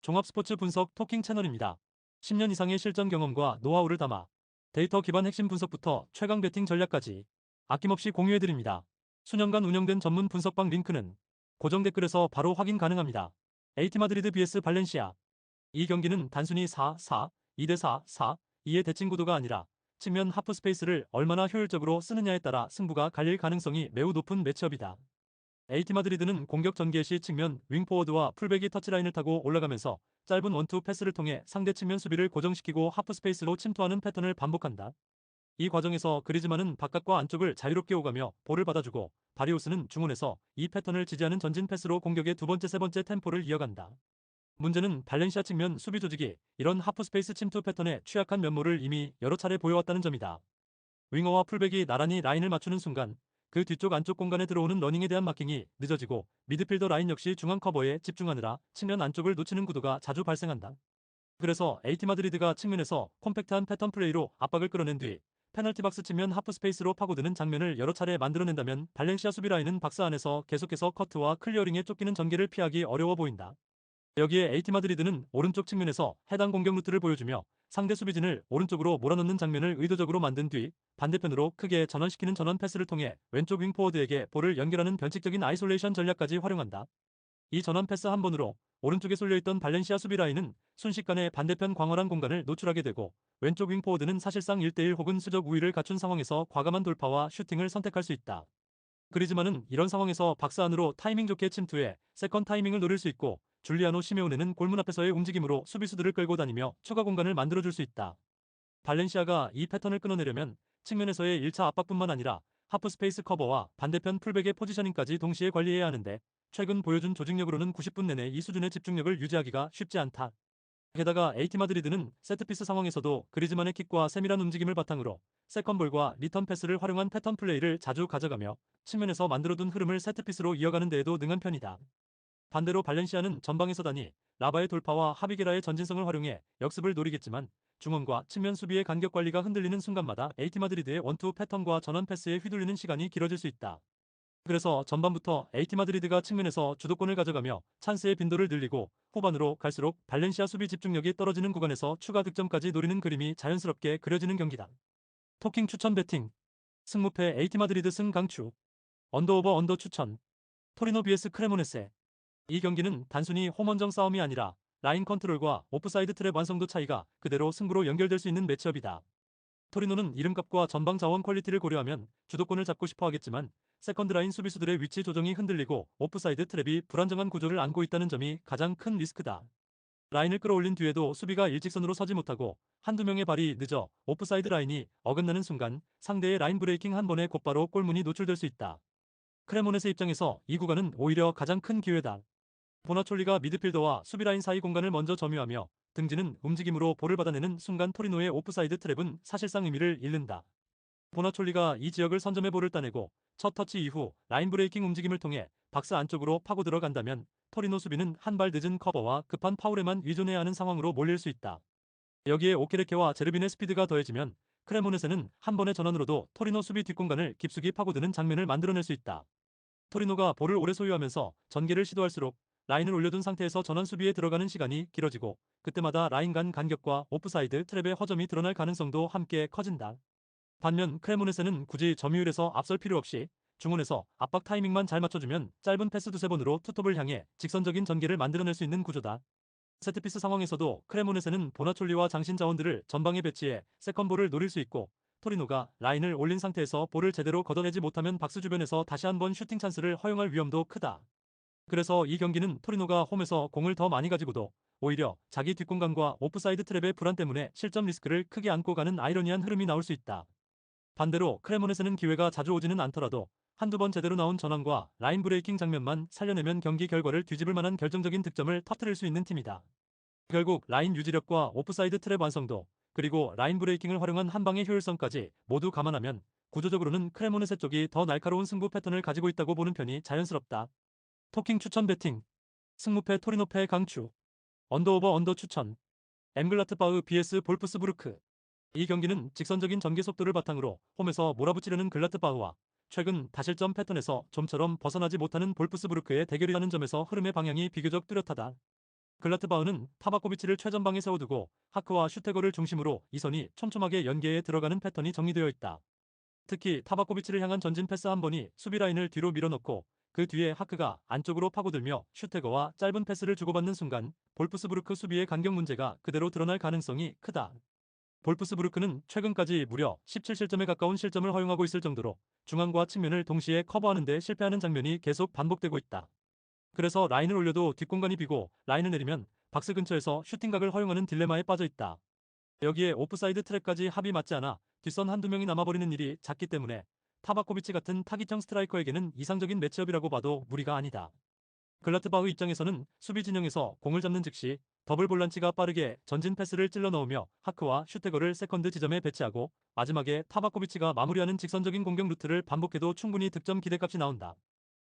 종합 스포츠 분석 토킹 채널입니다. 10년 이상의 실전 경험과 노하우를 담아 데이터 기반 핵심 분석부터 최강 배팅 전략까지 아낌없이 공유해드립니다. 수년간 운영된 전문 분석방 링크는 고정 댓글에서 바로 확인 가능합니다. 에이티 마드리드 vs 발렌시아. 이 경기는 단순히 4-4, 2대4, 4-2의 대칭 구도가 아니라 측면 하프 스페이스를 얼마나 효율적으로 쓰느냐에 따라 승부가 갈릴 가능성이 매우 높은 매치업이다. 에이티 마드리드는 공격 전개 시 측면 윙포워드와 풀백이 터치라인을 타고 올라가면서 짧은 원투 패스를 통해 상대 측면 수비를 고정시키고 하프 스페이스로 침투하는 패턴을 반복한다. 이 과정에서 그리즈만은 바깥과 안쪽을 자유롭게 오가며 볼을 받아주고 바리우스는 중원에서 이 패턴을 지지하는 전진 패스로 공격의 두 번째 세 번째 템포를 이어간다. 문제는 발렌시아 측면 수비 조직이 이런 하프 스페이스 침투 패턴에 취약한 면모를 이미 여러 차례 보여왔다는 점이다. 윙어와 풀백이 나란히 라인을 맞추는 순간 그 뒤쪽 안쪽 공간에 들어오는 러닝에 대한 마킹이 늦어지고 미드필더 라인 역시 중앙 커버에 집중하느라 측면 안쪽을 놓치는 구도가 자주 발생한다. 그래서 에이티 마드리드가 측면에서 콤팩트한 패턴 플레이로 압박을 끌어낸 뒤 페널티 박스 측면 하프 스페이스로 파고드는 장면을 여러 차례 만들어낸다면 발렌시아 수비 라인은 박스 안에서 계속해서 커트와 클리어링에 쫓기는 전개를 피하기 어려워 보인다. 여기에 에이티 마드리드는 오른쪽 측면에서 해당 공격 루트를 보여주며 상대 수비진을 오른쪽으로 몰아넣는 장면을 의도적으로 만든 뒤 반대편으로 크게 전환시키는 전환 패스를 통해 왼쪽 윙포워드에게 볼을 연결하는 변칙적인 아이솔레이션 전략까지 활용한다. 이 전환 패스 한 번으로 오른쪽에 쏠려있던 발렌시아 수비 라인은 순식간에 반대편 광활한 공간을 노출하게 되고 왼쪽 윙포워드는 사실상 1대1 혹은 수적 우위를 갖춘 상황에서 과감한 돌파와 슈팅을 선택할 수 있다. 그리즈만은 이런 상황에서 박스 안으로 타이밍 좋게 침투해 세컨 타이밍을 노릴 수 있고 줄리아노 시메오네는 골문 앞에서의 움직임으로 수비수들을 끌고 다니며 추가 공간을 만들어줄 수 있다. 발렌시아가 이 패턴을 끊어내려면 측면에서의 1차 압박뿐만 아니라 하프 스페이스 커버와 반대편 풀백의 포지셔닝까지 동시에 관리해야 하는데 최근 보여준 조직력으로는 90분 내내 이 수준의 집중력을 유지하기가 쉽지 않다. 게다가 에이티 마드리드는 세트피스 상황에서도 그리즈만의 킥과 세밀한 움직임을 바탕으로 세컨볼과 리턴 패스를 활용한 패턴 플레이를 자주 가져가며 측면에서 만들어둔 흐름을 세트피스로 이어가는 데에도 능한 편이다. 반대로 발렌시아는 전방에서 다니 라바의 돌파와 하비게라의 전진성을 활용해 역습을 노리겠지만 중원과 측면 수비의 간격 관리가 흔들리는 순간마다 에이티 마드리드의 원투 패턴과 전환 패스에 휘둘리는 시간이 길어질 수 있다. 그래서 전반부터 에이티 마드리드가 측면에서 주도권을 가져가며 찬스의 빈도를 늘리고 후반으로 갈수록 발렌시아 수비 집중력이 떨어지는 구간에서 추가 득점까지 노리는 그림이 자연스럽게 그려지는 경기다. 토킹 추천 배팅 승무패 에이티 마드리드 승 강추 언더오버 언더 추천 토리노 vs 크레모네세. 이 경기는 단순히 홈원정 싸움이 아니라 라인 컨트롤과 오프사이드 트랩 완성도 차이가 그대로 승부로 연결될 수 있는 매치업이다. 토리노는 이름값과 전방 자원 퀄리티를 고려하면 주도권을 잡고 싶어 하겠지만 세컨드 라인 수비수들의 위치 조정이 흔들리고 오프사이드 트랩이 불안정한 구조를 안고 있다는 점이 가장 큰 리스크다. 라인을 끌어올린 뒤에도 수비가 일직선으로 서지 못하고 한두 명의 발이 늦어 오프사이드 라인이 어긋나는 순간 상대의 라인 브레이킹 한 번에 곧바로 골문이 노출될 수 있다. 크레모넷의 입장에서 이 구간은 오히려 가장 큰 기회다. 보나촐리가 미드필더와 수비라인 사이 공간을 먼저 점유하며 등지는 움직임으로 볼을 받아내는 순간 토리노의 오프사이드 트랩은 사실상 의미를 잃는다. 보나촐리가 이 지역을 선점해 볼을 따내고 첫 터치 이후 라인 브레이킹 움직임을 통해 박스 안쪽으로 파고 들어간다면 토리노 수비는 한 발 늦은 커버와 급한 파울에만 의존해야 하는 상황으로 몰릴 수 있다. 여기에 오케레케와 제르빈의 스피드가 더해지면 크레모넷에는 한 번의 전환으로도 토리노 수비 뒷공간을 깊숙이 파고드는 장면을 만들어낼 수 있다. 토리노가 볼을 오래 소유하면서 전개를 시도할수록 라인을 올려둔 상태에서 전환 수비에 들어가는 시간이 길어지고 그때마다 라인 간 간격과 오프사이드 트랩의 허점이 드러날 가능성도 함께 커진다. 반면 크레모넷에는 굳이 점유율에서 앞설 필요 없이 중원에서 압박 타이밍만 잘 맞춰주면 짧은 패스 두세 번으로 투톱을 향해 직선적인 전개를 만들어낼 수 있는 구조다. 세트피스 상황에서도 크레모넷에는 보나촐리와 장신 자원들을 전방에 배치해 세컨볼을 노릴 수 있고 토리노가 라인을 올린 상태에서 볼을 제대로 걷어내지 못하면 박스 주변에서 다시 한번 슈팅 찬스를 허용할 위험도 크다. 그래서 이 경기는 토리노가 홈에서 공을 더 많이 가지고도 오히려 자기 뒷공간과 오프사이드 트랩의 불안 때문에 실점 리스크를 크게 안고 가는 아이러니한 흐름이 나올 수 있다. 반대로 크레모넷에는 기회가 자주 오지는 않더라도 한두 번 제대로 나온 전환과 라인 브레이킹 장면만 살려내면 경기 결과를 뒤집을 만한 결정적인 득점을 터뜨릴 수 있는 팀이다. 결국 라인 유지력과 오프사이드 트랩 완성도, 그리고 라인 브레이킹을 활용한 한 방의 효율성까지 모두 감안하면 구조적으로는 크레모네세 쪽이 더 날카로운 승부 패턴을 가지고 있다고 보는 편이 자연스럽다. 토킹 추천 배팅 승무패 토리노패 강추 언더오버 언더 추천 엠글라트바흐 vs 볼프스부르크. 이 경기는 직선적인 전개 속도를 바탕으로 홈에서 몰아붙이려는 글라트바흐와 최근 다실점 패턴에서 좀처럼 벗어나지 못하는 볼프스부르크의 대결이라는 점에서 흐름의 방향이 비교적 뚜렷하다. 글라트바흐는 타바코비치를 최전방에 세워두고 하크와 슈테거를 중심으로 이선이 촘촘하게 연계에 들어가는 패턴이 정리되어 있다. 특히 타바코비치를 향한 전진 패스 한 번이 수비 라인을 뒤로 밀어넣고 그 뒤에 하크가 안쪽으로 파고들며 슈테거와 짧은 패스를 주고받는 순간 볼프스부르크 수비의 간격 문제가 그대로 드러날 가능성이 크다. 볼프스부르크는 최근까지 무려 17실점에 가까운 실점을 허용하고 있을 정도로 중앙과 측면을 동시에 커버하는 데 실패하는 장면이 계속 반복되고 있다. 그래서 라인을 올려도 뒷공간이 비고 라인을 내리면 박스 근처에서 슈팅각을 허용하는 딜레마에 빠져 있다. 여기에 오프사이드 트랙까지 합이 맞지 않아 뒷선 한두 명이 남아버리는 일이 잦기 때문에 타바코비치 같은 타깃형 스트라이커에게는 이상적인 매치업이라고 봐도 무리가 아니다. 글라트바흐 입장에서는 수비 진영에서 공을 잡는 즉시 더블 볼란치가 빠르게 전진 패스를 찔러 넣으며 하크와 슈테거를 세컨드 지점에 배치하고 마지막에 타바코비치가 마무리하는 직선적인 공격 루트를 반복해도 충분히 득점 기대값이 나온다.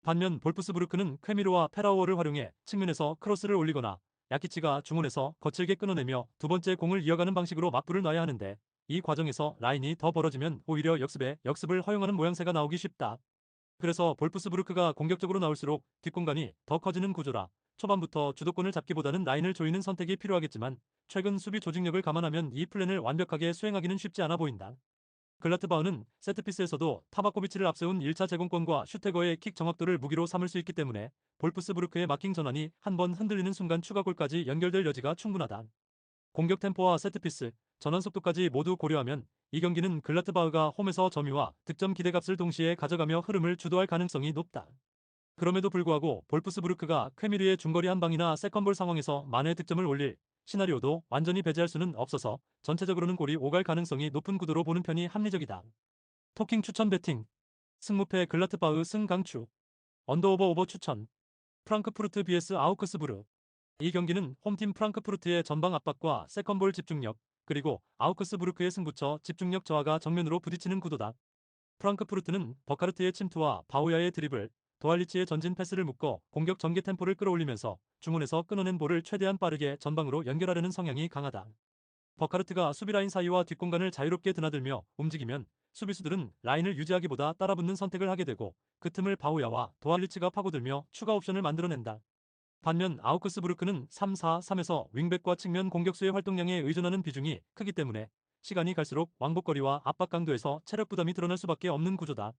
반면 볼프스부르크는 쾌미르와 페라우어를 활용해 측면에서 크로스를 올리거나 야키치가 중원에서 거칠게 끊어내며 두 번째 공을 이어가는 방식으로 맞불을 놔야 하는데 이 과정에서 라인이 더 벌어지면 오히려 역습을 허용하는 모양새가 나오기 쉽다. 그래서 볼프스부르크가 공격적으로 나올수록 뒷공간이 더 커지는 구조라 초반부터 주도권을 잡기보다는 라인을 조이는 선택이 필요하겠지만 최근 수비 조직력을 감안하면 이 플랜을 완벽하게 수행하기는 쉽지 않아 보인다. 글라트바흐는 세트피스에서도 타바코비치를 앞세운 1차 제공권과 슈테거의 킥 정확도를 무기로 삼을 수 있기 때문에 볼프스부르크의 마킹 전환이 한번 흔들리는 순간 추가골까지 연결될 여지가 충분하다. 공격 템포와 세트피스, 전환 속도까지 모두 고려하면 이 경기는 글라트바흐가 홈에서 점유와 득점 기대값을 동시에 가져가며 흐름을 주도할 가능성이 높다. 그럼에도 불구하고 볼프스부르크가 쾌미르의 중거리 한 방이나 세컨볼 상황에서 만회 득점을 올릴 시나리오도 완전히 배제할 수는 없어서 전체적으로는 골이 오갈 가능성이 높은 구도로 보는 편이 합리적이다. 토킹 추천 배팅 승무패 글라트바흐 승강추 언더오버 오버 추천 프랑크푸르트 vs 아우크스부르 이 경기는 홈팀 프랑크푸르트의 전방 압박과 세컨볼 집중력 그리고 아우크스부르크의 승부처 집중력 저하가 정면으로 부딪히는 구도다. 프랑크푸르트는 버카르트의 침투와 바우야의 드리블, 도알리치의 전진 패스를 묶어 공격 전개 템포를 끌어올리면서 중원에서 끊어낸 볼을 최대한 빠르게 전방으로 연결하려는 성향이 강하다. 버카르트가 수비라인 사이와 뒷공간을 자유롭게 드나들며 움직이면 수비수들은 라인을 유지하기보다 따라붙는 선택을 하게 되고 그 틈을 바우야와 도알리치가 파고들며 추가 옵션을 만들어낸다. 반면 아우크스부르크는 3-4-3에서 윙백과 측면 공격수의 활동량에 의존하는 비중이 크기 때문에 시간이 갈수록 왕복거리와 압박 강도에서 체력 부담이 드러날 수밖에 없는 구조다.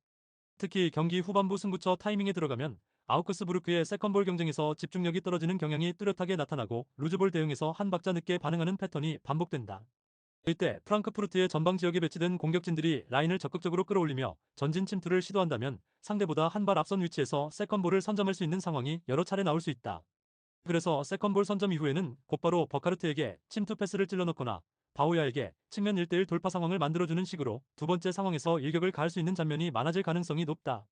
특히 경기 후반부 승부처 타이밍에 들어가면 아우크스부르크의 세컨볼 경쟁에서 집중력이 떨어지는 경향이 뚜렷하게 나타나고 루즈볼 대응에서 한 박자 늦게 반응하는 패턴이 반복된다. 이때 프랑크푸르트의 전방 지역에 배치된 공격진들이 라인을 적극적으로 끌어올리며 전진 침투를 시도한다면 상대보다 한 발 앞선 위치에서 세컨볼을 선점할 수 있는 상황이 여러 차례 나올 수 있다. 그래서 세컨볼 선점 이후에는 곧바로 버카르트에게 침투 패스를 찔러넣거나 바오야에게 측면 1대1 돌파 상황을 만들어주는 식으로 두 번째 상황에서 일격을 가할 수 있는 장면이 많아질 가능성이 높다.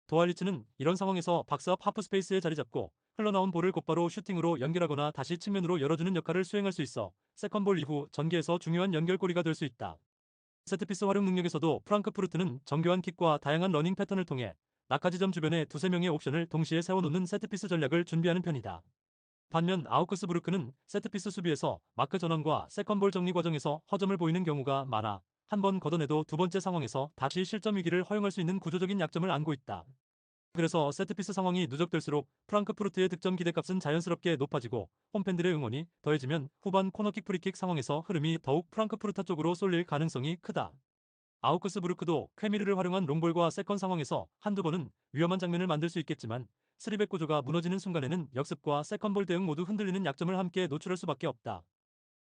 도알리츠는 이런 상황에서 박스 앞 하프 스페이스에 자리 잡고 흘러나온 볼을 곧바로 슈팅으로 연결하거나 다시 측면으로 열어주는 역할을 수행할 수 있어 세컨볼 이후 전개에서 중요한 연결고리가 될 수 있다. 세트피스 활용 능력에서도 프랑크푸르트는 정교한 킥과 다양한 러닝 패턴을 통해 낙하지점 주변에 두세 명의 옵션을 동시에 세워놓는 세트피스 전략을 준비하는 편이다. 반면 아우크스부르크는 세트피스 수비에서 마크 전환과 세컨볼 정리 과정에서 허점을 보이는 경우가 많아 한 번 걷어내도 두 번째 상황에서 다시 실점 위기를 허용할 수 있는 구조적인 약점을 안고 있다. 그래서 세트피스 상황이 누적될수록 프랑크푸르트의 득점 기대값은 자연스럽게 높아지고 홈팬들의 응원이 더해지면 후반 코너킥 프리킥 상황에서 흐름이 더욱 프랑크푸르트 쪽으로 쏠릴 가능성이 크다. 아우크스부르크도 쾌미르를 활용한 롱볼과 세컨 상황에서 한두 번은 위험한 장면을 만들 수 있겠지만 스리백 구조가 무너지는 순간에는 역습과 세컨볼 대응 모두 흔들리는 약점을 함께 노출할 수밖에 없다.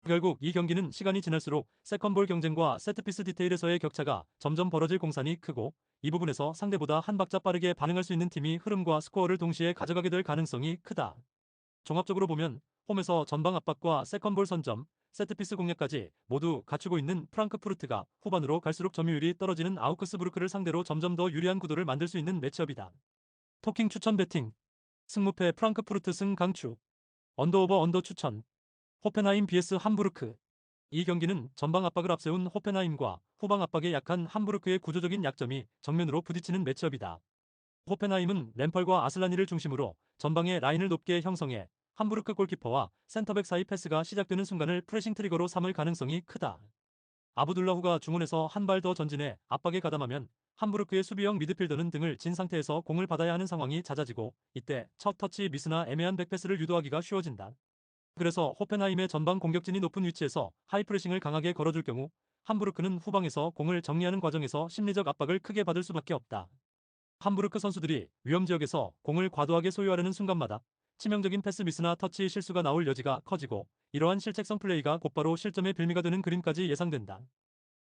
결국 이 경기는 시간이 지날수록 세컨볼 경쟁과 세트피스 디테일에서의 격차가 점점 벌어질 공산이 크고 이 부분에서 상대보다 한 박자 빠르게 반응할 수 있는 팀이 흐름과 스코어를 동시에 가져가게 될 가능성이 크다. 종합적으로 보면 홈에서 전방 압박과 세컨볼 선점, 세트피스 공략까지 모두 갖추고 있는 프랑크푸르트가 후반으로 갈수록 점유율이 떨어지는 아우크스부르크를 상대로 점점 더 유리한 구도를 만들 수 있는 매치업이다. 토킹 추천 배팅 승무패 프랑크푸르트 승 강추 언더오버 언더 추천 호펜하임 vs 함부르크 이 경기는 전방 압박을 앞세운 호펜하임과 후방 압박에 약한 함부르크의 구조적인 약점이 정면으로 부딪히는 매치업이다. 호펜하임은 램펄과 아슬라니를 중심으로 전방의 라인을 높게 형성해 함부르크 골키퍼와 센터백 사이 패스가 시작되는 순간을 프레싱 트리거로 삼을 가능성이 크다. 아부둘라후가 중원에서 한 발 더 전진해 압박에 가담하면 함부르크의 수비형 미드필더는 등을 진 상태에서 공을 받아야 하는 상황이 잦아지고 이때 첫 터치 미스나 애매한 백패스를 유도하기가 쉬워진다. 그래서 호펜하임의 전방 공격진이 높은 위치에서 하이프레싱을 강하게 걸어줄 경우 함부르크는 후방에서 공을 정리하는 과정에서 심리적 압박을 크게 받을 수밖에 없다. 함부르크 선수들이 위험 지역에서 공을 과도하게 소유하려는 순간마다 치명적인 패스 미스나 터치 실수가 나올 여지가 커지고, 이러한 실책성 플레이가 곧바로 실점의 빌미가 되는 그림까지 예상된다.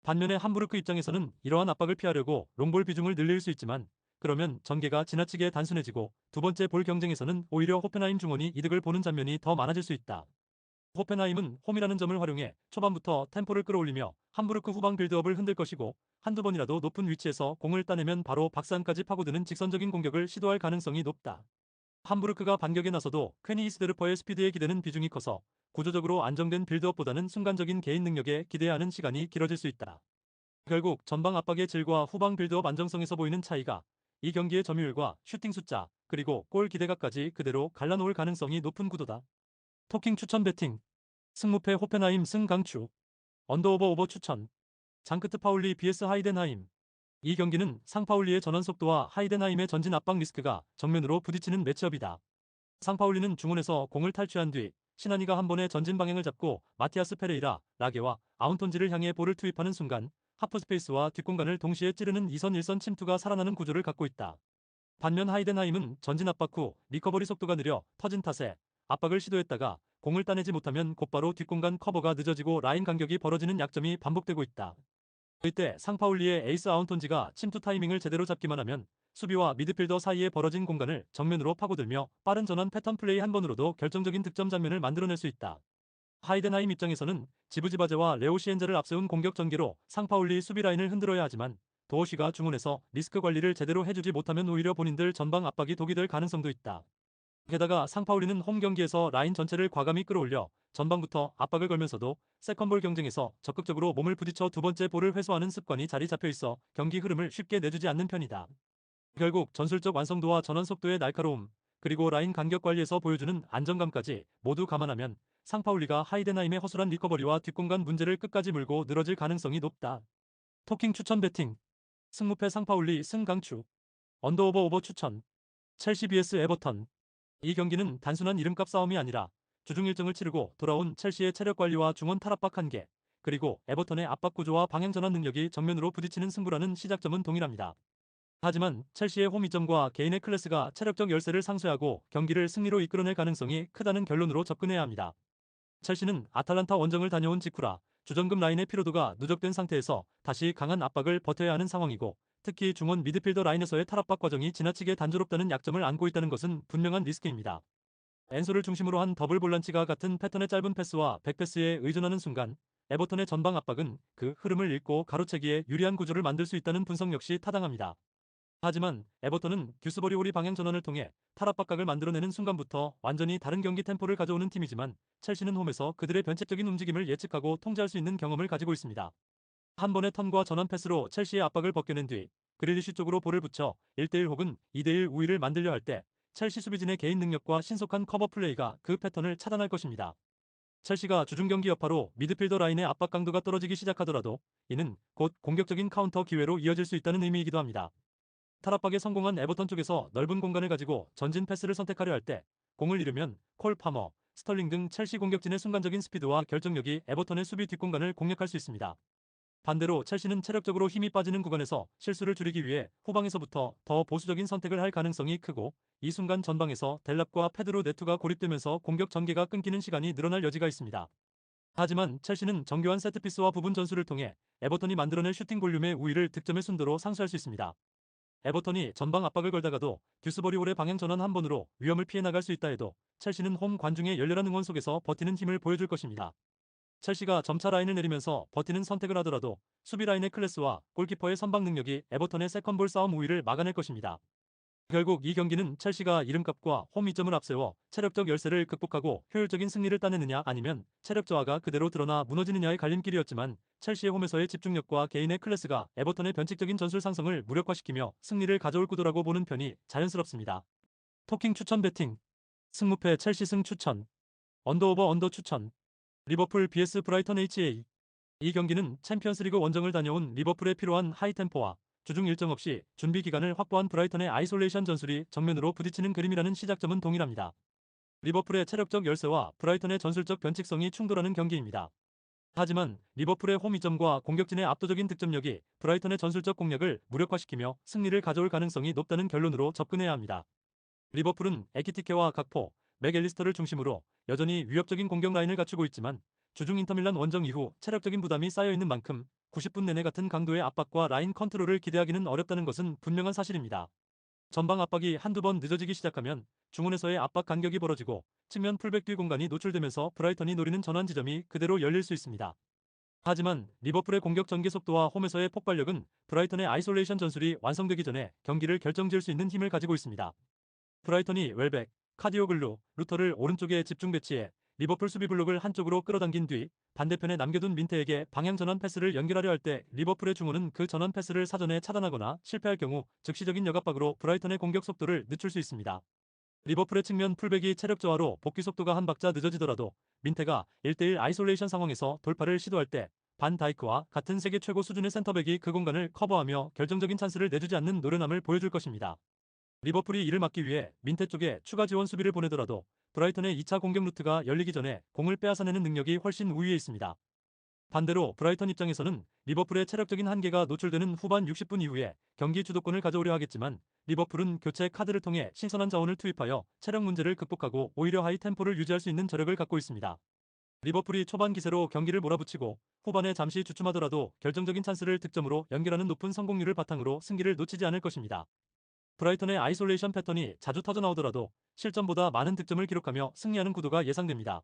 반면에 함부르크 입장에서는 이러한 압박을 피하려고 롱볼 비중을 늘릴 수 있지만, 그러면 전개가 지나치게 단순해지고 두 번째 볼 경쟁에서는 오히려 호펜하임 중원이 이득을 보는 장면이 더 많아질 수 있다. 호펜하임은 홈이라는 점을 활용해 초반부터 템포를 끌어올리며 함부르크 후방 빌드업을 흔들 것이고, 한두 번이라도 높은 위치에서 공을 따내면 바로 박스안까지 파고드는 직선적인 공격을 시도할 가능성이 높다. 함부르크가 반격에 나서도 퀘니 히스데르퍼의 스피드에 기대는 비중이 커서 구조적으로 안정된 빌드업보다는 순간적인 개인 능력에 기대야 하는 시간이 길어질 수 있다. 결국 전방 압박의 질과 후방 빌드업 안정성에서 보이는 차이가 이 경기의 점유율과 슈팅 숫자, 그리고 골 기대각까지 그대로 갈라놓을 가능성이 높은 구도다. 토킹 추천 배팅. 승무패 호펜하임 승 강추. 언더오버 오버 추천. 장크트 파울리 vs 하이덴하임. 이 경기는 상파울리의 전환 속도와 하이덴하임의 전진 압박 리스크가 정면으로 부딪히는 매치업이다. 상파울리는 중원에서 공을 탈취한 뒤 시나니가 한 번에 전진 방향을 잡고 마티아스 페레이라, 라게와 아운톤지를 향해 볼을 투입하는 순간 하프스페이스와 뒷공간을 동시에 찌르는 2선 1선 침투가 살아나는 구조를 갖고 있다. 반면 하이덴하임은 전진 압박 후 리커버리 속도가 느려 터진 탓에 압박을 시도했다가 공을 따내지 못하면 곧바로 뒷공간 커버가 늦어지고 라인 간격이 벌어지는 약점이 반복되고 있다. 이때 상파울리의 에이스 아운톤지가 침투 타이밍을 제대로 잡기만 하면 수비와 미드필더 사이에 벌어진 공간을 정면으로 파고들며 빠른 전환 패턴 플레이 한 번으로도 결정적인 득점 장면을 만들어낼 수 있다. 하이덴하임 입장에서는 지브지바제와 레오시엔자를 앞세운 공격 전개로 상파울리 수비 라인을 흔들어야 하지만, 도어시가 중원에서 리스크 관리를 제대로 해주지 못하면 오히려 본인들 전방 압박이 독이 될 가능성도 있다. 게다가 상파울리는 홈 경기에서 라인 전체를 과감히 끌어올려 전방부터 압박을 걸면서도 세컨볼 경쟁에서 적극적으로 몸을 부딪혀 두 번째 볼을 회수하는 습관이 자리 잡혀 있어 경기 흐름을 쉽게 내주지 않는 편이다. 결국 전술적 완성도와 전환 속도의 날카로움, 그리고 라인 간격 관리에서 보여주는 안정감까지 모두 감안하면 상파울리가 하이덴하임의 허술한 리커버리와 뒷공간 문제를 끝까지 물고 늘어질 가능성이 높다. 토킹 추천 배팅. 승무패 상파울리 승 강추. 언더오버 오버 추천. 첼시 vs 에버턴. 이 경기는 단순한 이름값 싸움이 아니라 주중 일정을 치르고 돌아온 첼시의 체력 관리와 중원 탈압박 한계, 그리고 에버턴의 압박 구조와 방향 전환 능력이 정면으로 부딪히는 승부라는 시작점은 동일합니다. 하지만 첼시의 홈 이점과 개인의 클래스가 체력적 열세를 상쇄하고 경기를 승리로 이끌어낼 가능성이 크다는 결론으로 접근해야 합니다. 첼시는 아탈란타 원정을 다녀온 직후라 주전급 라인의 피로도가 누적된 상태에서 다시 강한 압박을 버텨야 하는 상황이고, 특히 중원 미드필더 라인에서의 탈압박 과정이 지나치게 단조롭다는 약점을 안고 있다는 것은 분명한 리스크입니다. 엔소를 중심으로 한 더블 볼란치가 같은 패턴의 짧은 패스와 백패스에 의존하는 순간 에버턴의 전방 압박은 그 흐름을 읽고 가로채기에 유리한 구조를 만들 수 있다는 분석 역시 타당합니다. 하지만 에버턴은 듀스버리 홀이 방향 전환을 통해 탈압박각을 만들어내는 순간부터 완전히 다른 경기 템포를 가져오는 팀이지만, 첼시는 홈에서 그들의 변칙적인 움직임을 예측하고 통제할 수 있는 경험을 가지고 있습니다. 한 번의 턴과 전환 패스로 첼시의 압박을 벗겨낸 뒤 그릴리시 쪽으로 볼을 붙여 1대1 혹은 2대1 우위를 만들려 할 때 첼시 수비진의 개인 능력과 신속한 커버 플레이가 그 패턴을 차단할 것입니다. 첼시가 주중 경기 여파로 미드필더 라인의 압박 강도가 떨어지기 시작하더라도 이는 곧 공격적인 카운터 기회로 이어질 수 있다는 의미이기도 합니다. 탈압박에 성공한 에버턴 쪽에서 넓은 공간을 가지고 전진 패스를 선택하려 할 때 공을 잃으면 콜 파머, 스털링 등 첼시 공격진의 순간적인 스피드와 결정력이 에버턴의 수비 뒷공간을 공략할 수 있습니다. 반대로 첼시는 체력적으로 힘이 빠지는 구간에서 실수를 줄이기 위해 후방에서부터 더 보수적인 선택을 할 가능성이 크고, 이 순간 전방에서 델랍과 페드로 네투가 고립되면서 공격 전개가 끊기는 시간이 늘어날 여지가 있습니다. 하지만 첼시는 정교한 세트피스와 부분 전술을 통해 에버턴이 만들어낼 슈팅 볼륨의 우위를 득점의 순도로 상쇄할 수 있습니다. 에버턴이 전방 압박을 걸다가도 듀스버리 홀의 방향 전환 한 번으로 위험을 피해 나갈 수 있다 해도 첼시는 홈 관중의 열렬한 응원 속에서 버티는 힘을 보여줄 것입니다. 첼시가 점차 라인을 내리면서 버티는 선택을 하더라도 수비 라인의 클래스와 골키퍼의 선방 능력이 에버턴의 세컨볼 싸움 우위를 막아낼 것입니다. 결국 이 경기는 첼시가 이름값과 홈 이점을 앞세워 체력적 열세를 극복하고 효율적인 승리를 따내느냐, 아니면 체력 저하가 그대로 드러나 무너지느냐의 갈림길이었지만, 첼시의 홈에서의 집중력과 개인의 클래스가 에버턴의 변칙적인 전술 상성을 무력화시키며 승리를 가져올 구도라고 보는 편이 자연스럽습니다. 토킹 추천 배팅. 승무패 첼시 승 추천. 언더오버 언더 추천. 리버풀 vs 브라이턴 HA. 이 경기는 챔피언스리그 원정을 다녀온 리버풀에 필요한 하이템포와 주중 일정 없이 준비 기간을 확보한 브라이턴의 아이솔레이션 전술이 정면으로 부딪히는 그림이라는 시작점은 동일합니다. 리버풀의 체력적 열세와 브라이턴의 전술적 변칙성이 충돌하는 경기입니다. 하지만 리버풀의 홈 이점과 공격진의 압도적인 득점력이 브라이턴의 전술적 공략을 무력화시키며 승리를 가져올 가능성이 높다는 결론으로 접근해야 합니다. 리버풀은 에키티케와 각포, 맥앨리스터를 중심으로 여전히 위협적인 공격 라인을 갖추고 있지만 주중 인터밀란 원정 이후 체력적인 부담이 쌓여있는 만큼 90분 내내 같은 강도의 압박과 라인 컨트롤을 기대하기는 어렵다는 것은 분명한 사실입니다. 전방 압박이 한두 번 늦어지기 시작하면 중원에서의 압박 간격이 벌어지고 측면 풀백 뒤 공간이 노출되면서 브라이턴이 노리는 전환 지점이 그대로 열릴 수 있습니다. 하지만 리버풀의 공격 전개 속도와 홈에서의 폭발력은 브라이턴의 아이솔레이션 전술이 완성되기 전에 경기를 결정지을 수 있는 힘을 가지고 있습니다. 브라이턴이 웰백, 카디오글루, 루터를 오른쪽에 집중 배치해 리버풀 수비 블록을 한쪽으로 끌어당긴 뒤 반대편에 남겨둔 민테에게 방향 전환 패스를 연결하려 할 때 리버풀의 중원은 그 전환 패스를 사전에 차단하거나 실패할 경우 즉시적인 역압박으로 브라이턴의 공격 속도를 늦출 수 있습니다. 리버풀의 측면 풀백이 체력 저하로 복귀 속도가 한 박자 늦어지더라도 민테가 1대1 아이솔레이션 상황에서 돌파를 시도할 때 반 다이크와 같은 세계 최고 수준의 센터백이 그 공간을 커버하며 결정적인 찬스를 내주지 않는 노련함을 보여줄 것입니다. 리버풀이 이를 막기 위해 민테 쪽에 추가 지원 수비를 보내더라도 브라이턴의 2차 공격 루트가 열리기 전에 공을 빼앗아내는 능력이 훨씬 우위에 있습니다. 반대로 브라이턴 입장에서는 리버풀의 체력적인 한계가 노출되는 후반 60분 이후에 경기 주도권을 가져오려 하겠지만 리버풀은 교체 카드를 통해 신선한 자원을 투입하여 체력 문제를 극복하고 오히려 하이 템포를 유지할 수 있는 저력을 갖고 있습니다. 리버풀이 초반 기세로 경기를 몰아붙이고 후반에 잠시 주춤하더라도 결정적인 찬스를 득점으로 연결하는 높은 성공률을 바탕으로 승기를 놓치지 않을 것입니다. 브라이턴의 아이솔레이션 패턴이 자주 터져나오더라도 실점보다 많은 득점을 기록하며 승리하는 구도가 예상됩니다.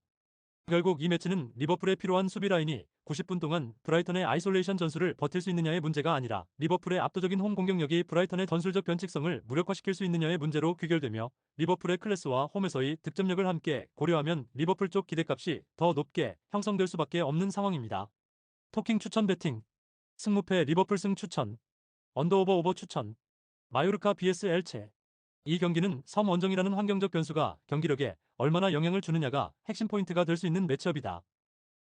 결국 이 매치는 리버풀에 필요한 수비 라인이 90분 동안 브라이턴의 아이솔레이션 전술을 버틸 수 있느냐의 문제가 아니라 리버풀의 압도적인 홈 공격력이 브라이턴의 전술적 변칙성을 무력화시킬 수 있느냐의 문제로 귀결되며 리버풀의 클래스와 홈에서의 득점력을 함께 고려하면 리버풀 쪽 기대값이 더 높게 형성될 수밖에 없는 상황입니다. 토킹 추천 배팅 승무패 리버풀 승 추천 언더오버 오버 추천 마요르카 vs 엘체 이 경기는 섬 원정이라는 환경적 변수가 경기력에 얼마나 영향을 주느냐가 핵심 포인트가 될 수 있는 매치업이다.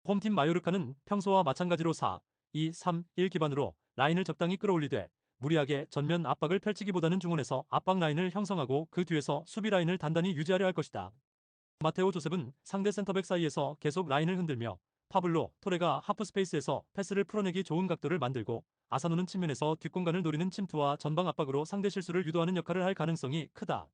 홈팀 마요르카는 평소와 마찬가지로 4, 2, 3, 1 기반으로 라인을 적당히 끌어올리되 무리하게 전면 압박을 펼치기보다는 중원에서 압박 라인을 형성하고 그 뒤에서 수비 라인을 단단히 유지하려 할 것이다. 마테오 조셉은 상대 센터백 사이에서 계속 라인을 흔들며 파블로 토레가 하프 스페이스에서 패스를 풀어내기 좋은 각도를 만들고 아사노는 측면에서 뒷공간을 노리는 침투와 전방 압박으로 상대 실수를 유도하는 역할을 할 가능성이 크다.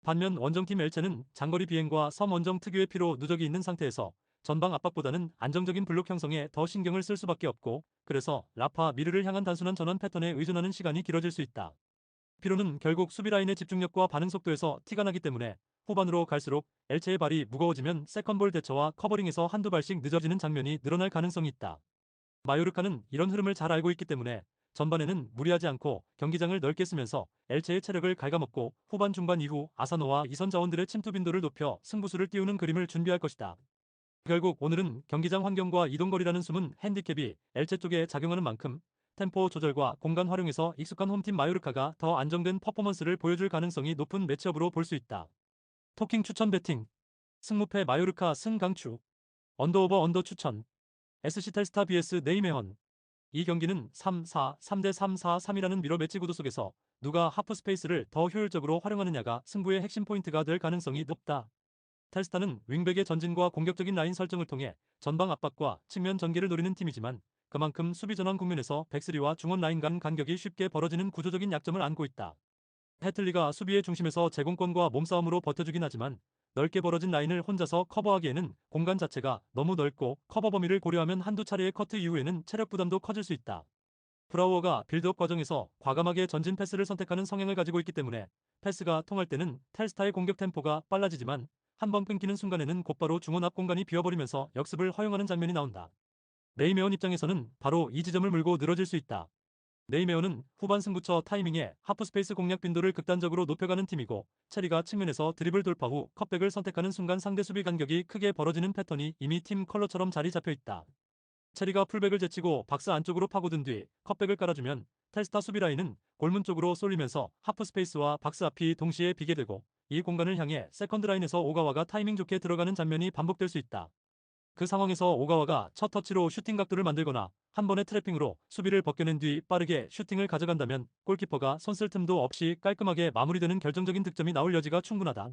반면 원정팀 엘체는 장거리 비행과 섬 원정 특유의 피로 누적이 있는 상태에서 전방 압박보다는 안정적인 블록 형성에 더 신경을 쓸 수밖에 없고 그래서 라파 미르를 향한 단순한 전환 패턴에 의존하는 시간이 길어질 수 있다. 피로는 결국 수비 라인의 집중력과 반응 속도에서 티가 나기 때문에 후반으로 갈수록 엘체의 발이 무거워지면 세컨볼 대처와 커버링에서 한두 발씩 늦어지는 장면이 늘어날 가능성이 있다. 마요르카는 이런 흐름을 잘 알고 있기 때문에 전반에는 무리하지 않고 경기장을 넓게 쓰면서 엘체의 체력을 갉아먹고 후반 중반 이후 아사노와 이선 자원들의 침투 빈도를 높여 승부수를 띄우는 그림을 준비할 것이다. 결국 오늘은 경기장 환경과 이동거리라는 숨은 핸디캡이 엘체 쪽에 작용하는 만큼 템포 조절과 공간 활용에서 익숙한 홈팀 마요르카가 더 안정된 퍼포먼스를 보여줄 가능성이 높은 매치업으로 볼 수 있다. 토킹 추천 배팅 승무패 마요르카 승강추 언더오버 언더 추천 SC 텔스타 vs 네이메헌 이 경기는 3-4, 3대 3-4-3이라는 미러 매치 구도 속에서 누가 하프 스페이스를 더 효율적으로 활용하느냐가 승부의 핵심 포인트가 될 가능성이 높다. 텔스타는 윙백의 전진과 공격적인 라인 설정을 통해 전방 압박과 측면 전개를 노리는 팀이지만 그만큼 수비 전환 국면에서 백스리와 중원 라인 간 간격이 쉽게 벌어지는 구조적인 약점을 안고 있다. 해틀리가 수비의 중심에서 제공권과 몸싸움으로 버텨주긴 하지만 넓게 벌어진 라인을 혼자서 커버하기에는 공간 자체가 너무 넓고 커버 범위를 고려하면 한두 차례의 커트 이후에는 체력 부담도 커질 수 있다. 브라우어가 빌드업 과정에서 과감하게 전진 패스를 선택하는 성향을 가지고 있기 때문에 패스가 통할 때는 텔스타의 공격 템포가 빨라지지만 한 번 끊기는 순간에는 곧바로 중원 앞 공간이 비어버리면서 역습을 허용하는 장면이 나온다. 네이메온 입장에서는 바로 이 지점을 물고 늘어질 수 있다. 네이메온은 후반 승부처 타이밍에 하프스페이스 공략 빈도를 극단적으로 높여가는 팀이고 체리가 측면에서 드리블 돌파 후 컷백을 선택하는 순간 상대 수비 간격이 크게 벌어지는 패턴이 이미 팀 컬러처럼 자리 잡혀 있다. 체리가 풀백을 제치고 박스 안쪽으로 파고든 뒤 컷백을 깔아주면 텔스타 수비 라인은 골문 쪽으로 쏠리면서 하프스페이스와 박스 앞이 동시에 비게 되고 이 공간을 향해 세컨드 라인에서 오가와가 타이밍 좋게 들어가는 장면이 반복될 수 있다. 그 상황에서 오가와가 첫 터치로 슈팅 각도를 만들거나 한 번의 트래핑으로 수비를 벗겨낸 뒤 빠르게 슈팅을 가져간다면 골키퍼가 손쓸 틈도 없이 깔끔하게 마무리되는 결정적인 득점이 나올 여지가 충분하다.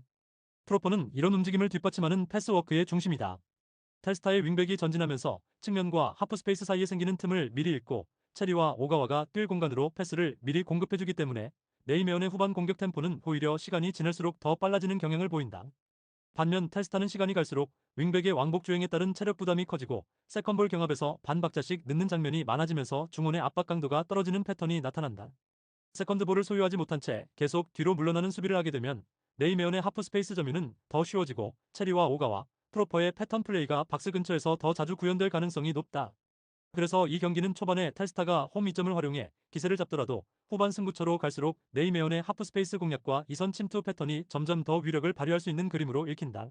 프로퍼는 이런 움직임을 뒷받침하는 패스워크의 중심이다. 텔스타의 윙백이 전진하면서 측면과 하프스페이스 사이에 생기는 틈을 미리 읽고 체리와 오가와가 뛸 공간으로 패스를 미리 공급해주기 때문에 네이메온의 후반 공격 템포는 오히려 시간이 지날수록 더 빨라지는 경향을 보인다. 반면 텔스타는 시간이 갈수록 윙백의 왕복 주행에 따른 체력 부담이 커지고 세컨볼 경합에서 반박자씩 늦는 장면이 많아지면서 중원의 압박 강도가 떨어지는 패턴이 나타난다. 세컨드볼을 소유하지 못한 채 계속 뒤로 물러나는 수비를 하게 되면 네이메온의 하프스페이스 점유는 더 쉬워지고 체리와 오가와 프로퍼의 패턴 플레이가 박스 근처에서 더 자주 구현될 가능성이 높다. 그래서 이 경기는 초반에 텔스타가 홈 이점을 활용해 기세를 잡더라도 후반 승부처로 갈수록 네이메온의 하프스페이스 공략과 이선 침투 패턴이 점점 더 위력을 발휘할 수 있는 그림으로 읽힌다.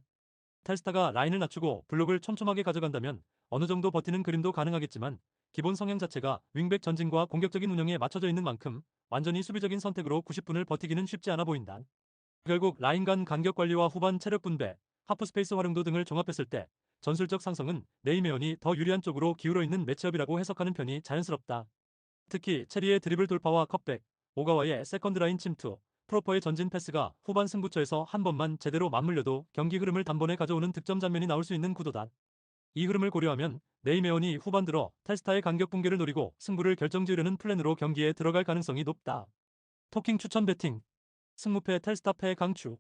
텔스타가 라인을 낮추고 블록을 촘촘하게 가져간다면 어느 정도 버티는 그림도 가능하겠지만 기본 성향 자체가 윙백 전진과 공격적인 운영에 맞춰져 있는 만큼 완전히 수비적인 선택으로 90분을 버티기는 쉽지 않아 보인다. 결국 라인 간 간격 관리와 후반 체력 분배, 하프스페이스 활용도 등을 종합했을 때 전술적 상성은 네이메온이 더 유리한 쪽으로 기울어 있는 매치업이라고 해석하는 편이 자연스럽다. 특히 체리의 드리블 돌파와 컵백, 오가와의 세컨드 라인 침투, 프로퍼의 전진 패스가 후반 승부처에서 한 번만 제대로 맞물려도 경기 흐름을 단번에 가져오는 득점 장면이 나올 수 있는 구도다. 이 흐름을 고려하면 네이메온이 후반 들어 텔스타의 간격 붕괴를 노리고 승부를 결정지으려는 플랜으로 경기에 들어갈 가능성이 높다. 토킹 추천 배팅 승무패 텔스타패 강추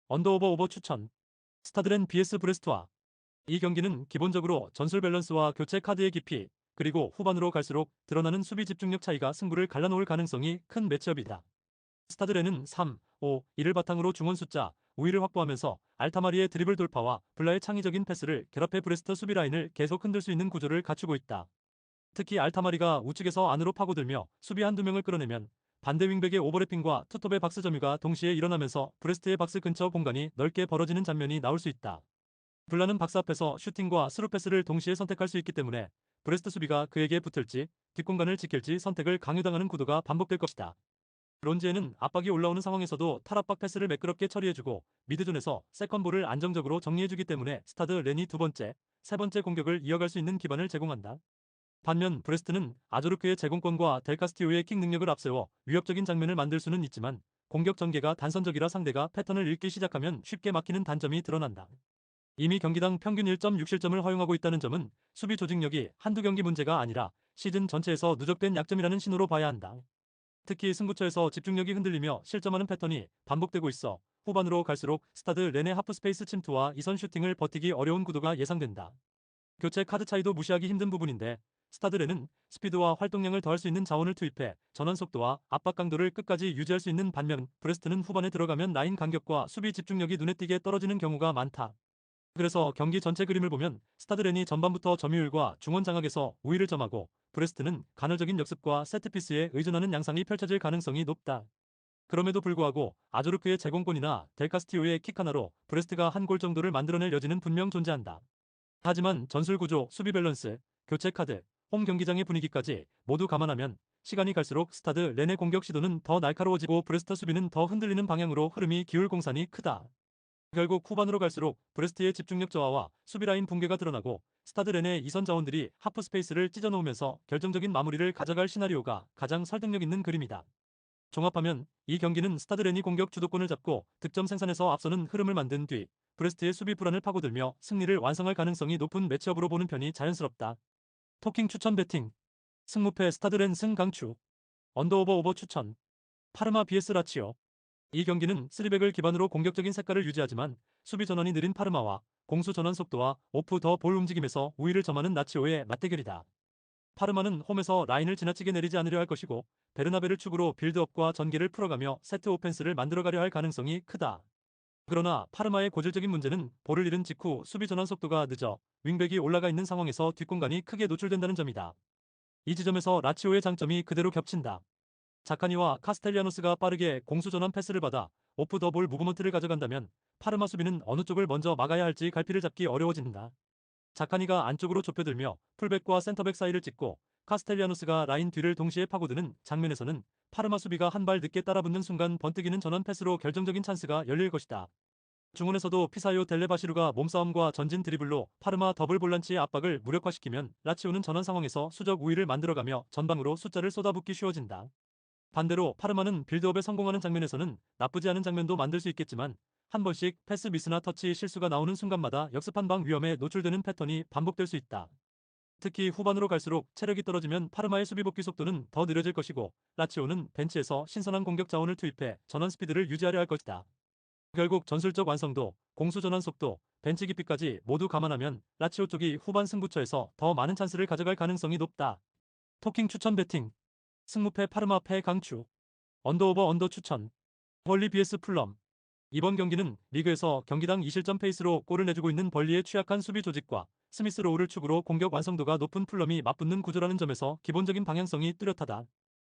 언더오버 오버 추천 스타드렌 BS 브레스트와 이 경기는 기본적으로 전술 밸런스와 교체 카드의 깊이 그리고 후반으로 갈수록 드러나는 수비 집중력 차이가 승부를 갈라놓을 가능성이 큰 매치업이다. 스타드렌은 3, 5, 1을 바탕으로 중원 숫자 우위를 확보하면서 알타마리의 드리블 돌파와 블라의 창의적인 패스를 결합해 브레스트 수비 라인을 계속 흔들 수 있는 구조를 갖추고 있다. 특히 알타마리가 우측에서 안으로 파고들며 수비 한두 명을 끌어내면 반대 윙백의 오버래핑과 투톱의 박스 점유가 동시에 일어나면서 브레스트의 박스 근처 공간이 넓게 벌어지는 장면이 나올 수 있다. 블라는 박스 앞에서 슈팅과 스루 패스를 동시에 선택할 수 있기 때문에 브레스트 수비가 그에게 붙을지 뒷공간을 지킬지 선택을 강요당하는 구도가 반복될 것이다. 론지에는 압박이 올라오는 상황에서도 탈압박 패스를 매끄럽게 처리해주고 미드존에서 세컨볼을 안정적으로 정리해주기 때문에 스타드 렌이 두 번째, 세 번째 공격을 이어갈 수 있는 기반을 제공한다. 반면 브레스트는 아조르크의 제공권과 델카스티오의 킥 능력을 앞세워 위협적인 장면을 만들 수는 있지만 공격 전개가 단선적이라 상대가 패턴을 읽기 시작하면 쉽게 막히는 단점이 드러난다. 이미 경기당 평균 1.6실점을 허용하고 있다는 점은 수비 조직력이 한두 경기 문제가 아니라 시즌 전체에서 누적된 약점이라는 신호로 봐야 한다. 특히 승부처에서 집중력이 흔들리며 실점하는 패턴이 반복되고 있어 후반으로 갈수록 스타드 렌의 하프스페이스 침투와 이선 슈팅을 버티기 어려운 구도가 예상된다. 교체 카드 차이도 무시하기 힘든 부분인데 스타드 렌은 스피드와 활동량을 더할 수 있는 자원을 투입해 전환 속도와 압박 강도를 끝까지 유지할 수 있는 반면 브레스트는 후반에 들어가면 라인 간격과 수비 집중력이 눈에 띄게 떨어지는 경우가 많다. 그래서 경기 전체 그림을 보면 스타드렌이 전반부터 점유율과 중원 장악에서 우위를 점하고 브레스트는 간헐적인 역습과 세트피스에 의존하는 양상이 펼쳐질 가능성이 높다. 그럼에도 불구하고 아조르크의 제공권이나 델카스티오의 킥 하나로 브레스트가 한 골 정도를 만들어낼 여지는 분명 존재한다. 하지만 전술 구조, 수비 밸런스, 교체 카드, 홈 경기장의 분위기까지 모두 감안하면 시간이 갈수록 스타드 렌의 공격 시도는 더 날카로워지고 브레스트 수비는 더 흔들리는 방향으로 흐름이 기울 공산이 크다. 결국 후반으로 갈수록 브레스트의 집중력 저하와 수비라인 붕괴가 드러나고 스타드 렌의 이선 자원들이 하프 스페이스를 찢어놓으면서 결정적인 마무리를 가져갈 시나리오가 가장 설득력 있는 그림이다. 종합하면 이 경기는 스타드 렌이 공격 주도권을 잡고 득점 생산에서 앞서는 흐름을 만든 뒤 브레스트의 수비 불안을 파고들며 승리를 완성할 가능성이 높은 매치업으로 보는 편이 자연스럽다. 토킹 추천 배팅 승무패 스타드 렌 승 강추 언더오버 오버 추천 파르마 vs 라치오 이 경기는 3백을 기반으로 공격적인 색깔을 유지하지만 수비 전환이 느린 파르마와 공수 전환 속도와 오프 더 볼 움직임에서 우위를 점하는 라치오의 맞대결이다. 파르마는 홈에서 라인을 지나치게 내리지 않으려 할 것이고 베르나베를 축으로 빌드업과 전개를 풀어가며 세트 오펜스를 만들어가려 할 가능성이 크다. 그러나 파르마의 고질적인 문제는 볼을 잃은 직후 수비 전환 속도가 늦어 윙백이 올라가 있는 상황에서 뒷공간이 크게 노출된다는 점이다. 이 지점에서 라치오의 장점이 그대로 겹친다. 자카니와 카스텔리아노스가 빠르게 공수 전환 패스를 받아 오프 더 볼 무브먼트를 가져간다면 파르마 수비는 어느 쪽을 먼저 막아야 할지 갈피를 잡기 어려워진다. 자카니가 안쪽으로 좁혀들며 풀백과 센터백 사이를 찍고 카스텔리아노스가 라인 뒤를 동시에 파고드는 장면에서는 파르마 수비가 한 발 늦게 따라붙는 순간 번뜩이는 전환 패스로 결정적인 찬스가 열릴 것이다. 중원에서도 피사요 델레바시루가 몸싸움과 전진 드리블로 파르마 더블 볼란치의 압박을 무력화시키면 라치오는 전환 상황에서 수적 우위를 만들어가며 전방으로 숫자를 쏟아붓기 쉬워진다. 반대로 파르마는 빌드업에 성공하는 장면에서는 나쁘지 않은 장면도 만들 수 있겠지만 한 번씩 패스 미스나 터치 실수가 나오는 순간마다 역습 한 방 위험에 노출되는 패턴이 반복될 수 있다. 특히 후반으로 갈수록 체력이 떨어지면 파르마의 수비 복귀 속도는 더 느려질 것이고 라치오는 벤치에서 신선한 공격 자원을 투입해 전환 스피드를 유지하려 할 것이다. 결국 전술적 완성도, 공수 전환 속도, 벤치 깊이까지 모두 감안하면 라치오 쪽이 후반 승부처에서 더 많은 찬스를 가져갈 가능성이 높다. 토킹 추천 배팅. 승무패 파르마 패 강추. 언더오버 언더 추천. 벌리 vs 풀럼. 이번 경기는 리그에서 경기당 2실점 페이스로 골을 내주고 있는 벌리의 취약한 수비 조직과 스미스 로우를 축으로 공격 완성도가 높은 풀럼이 맞붙는 구조라는 점에서 기본적인 방향성이 뚜렷하다.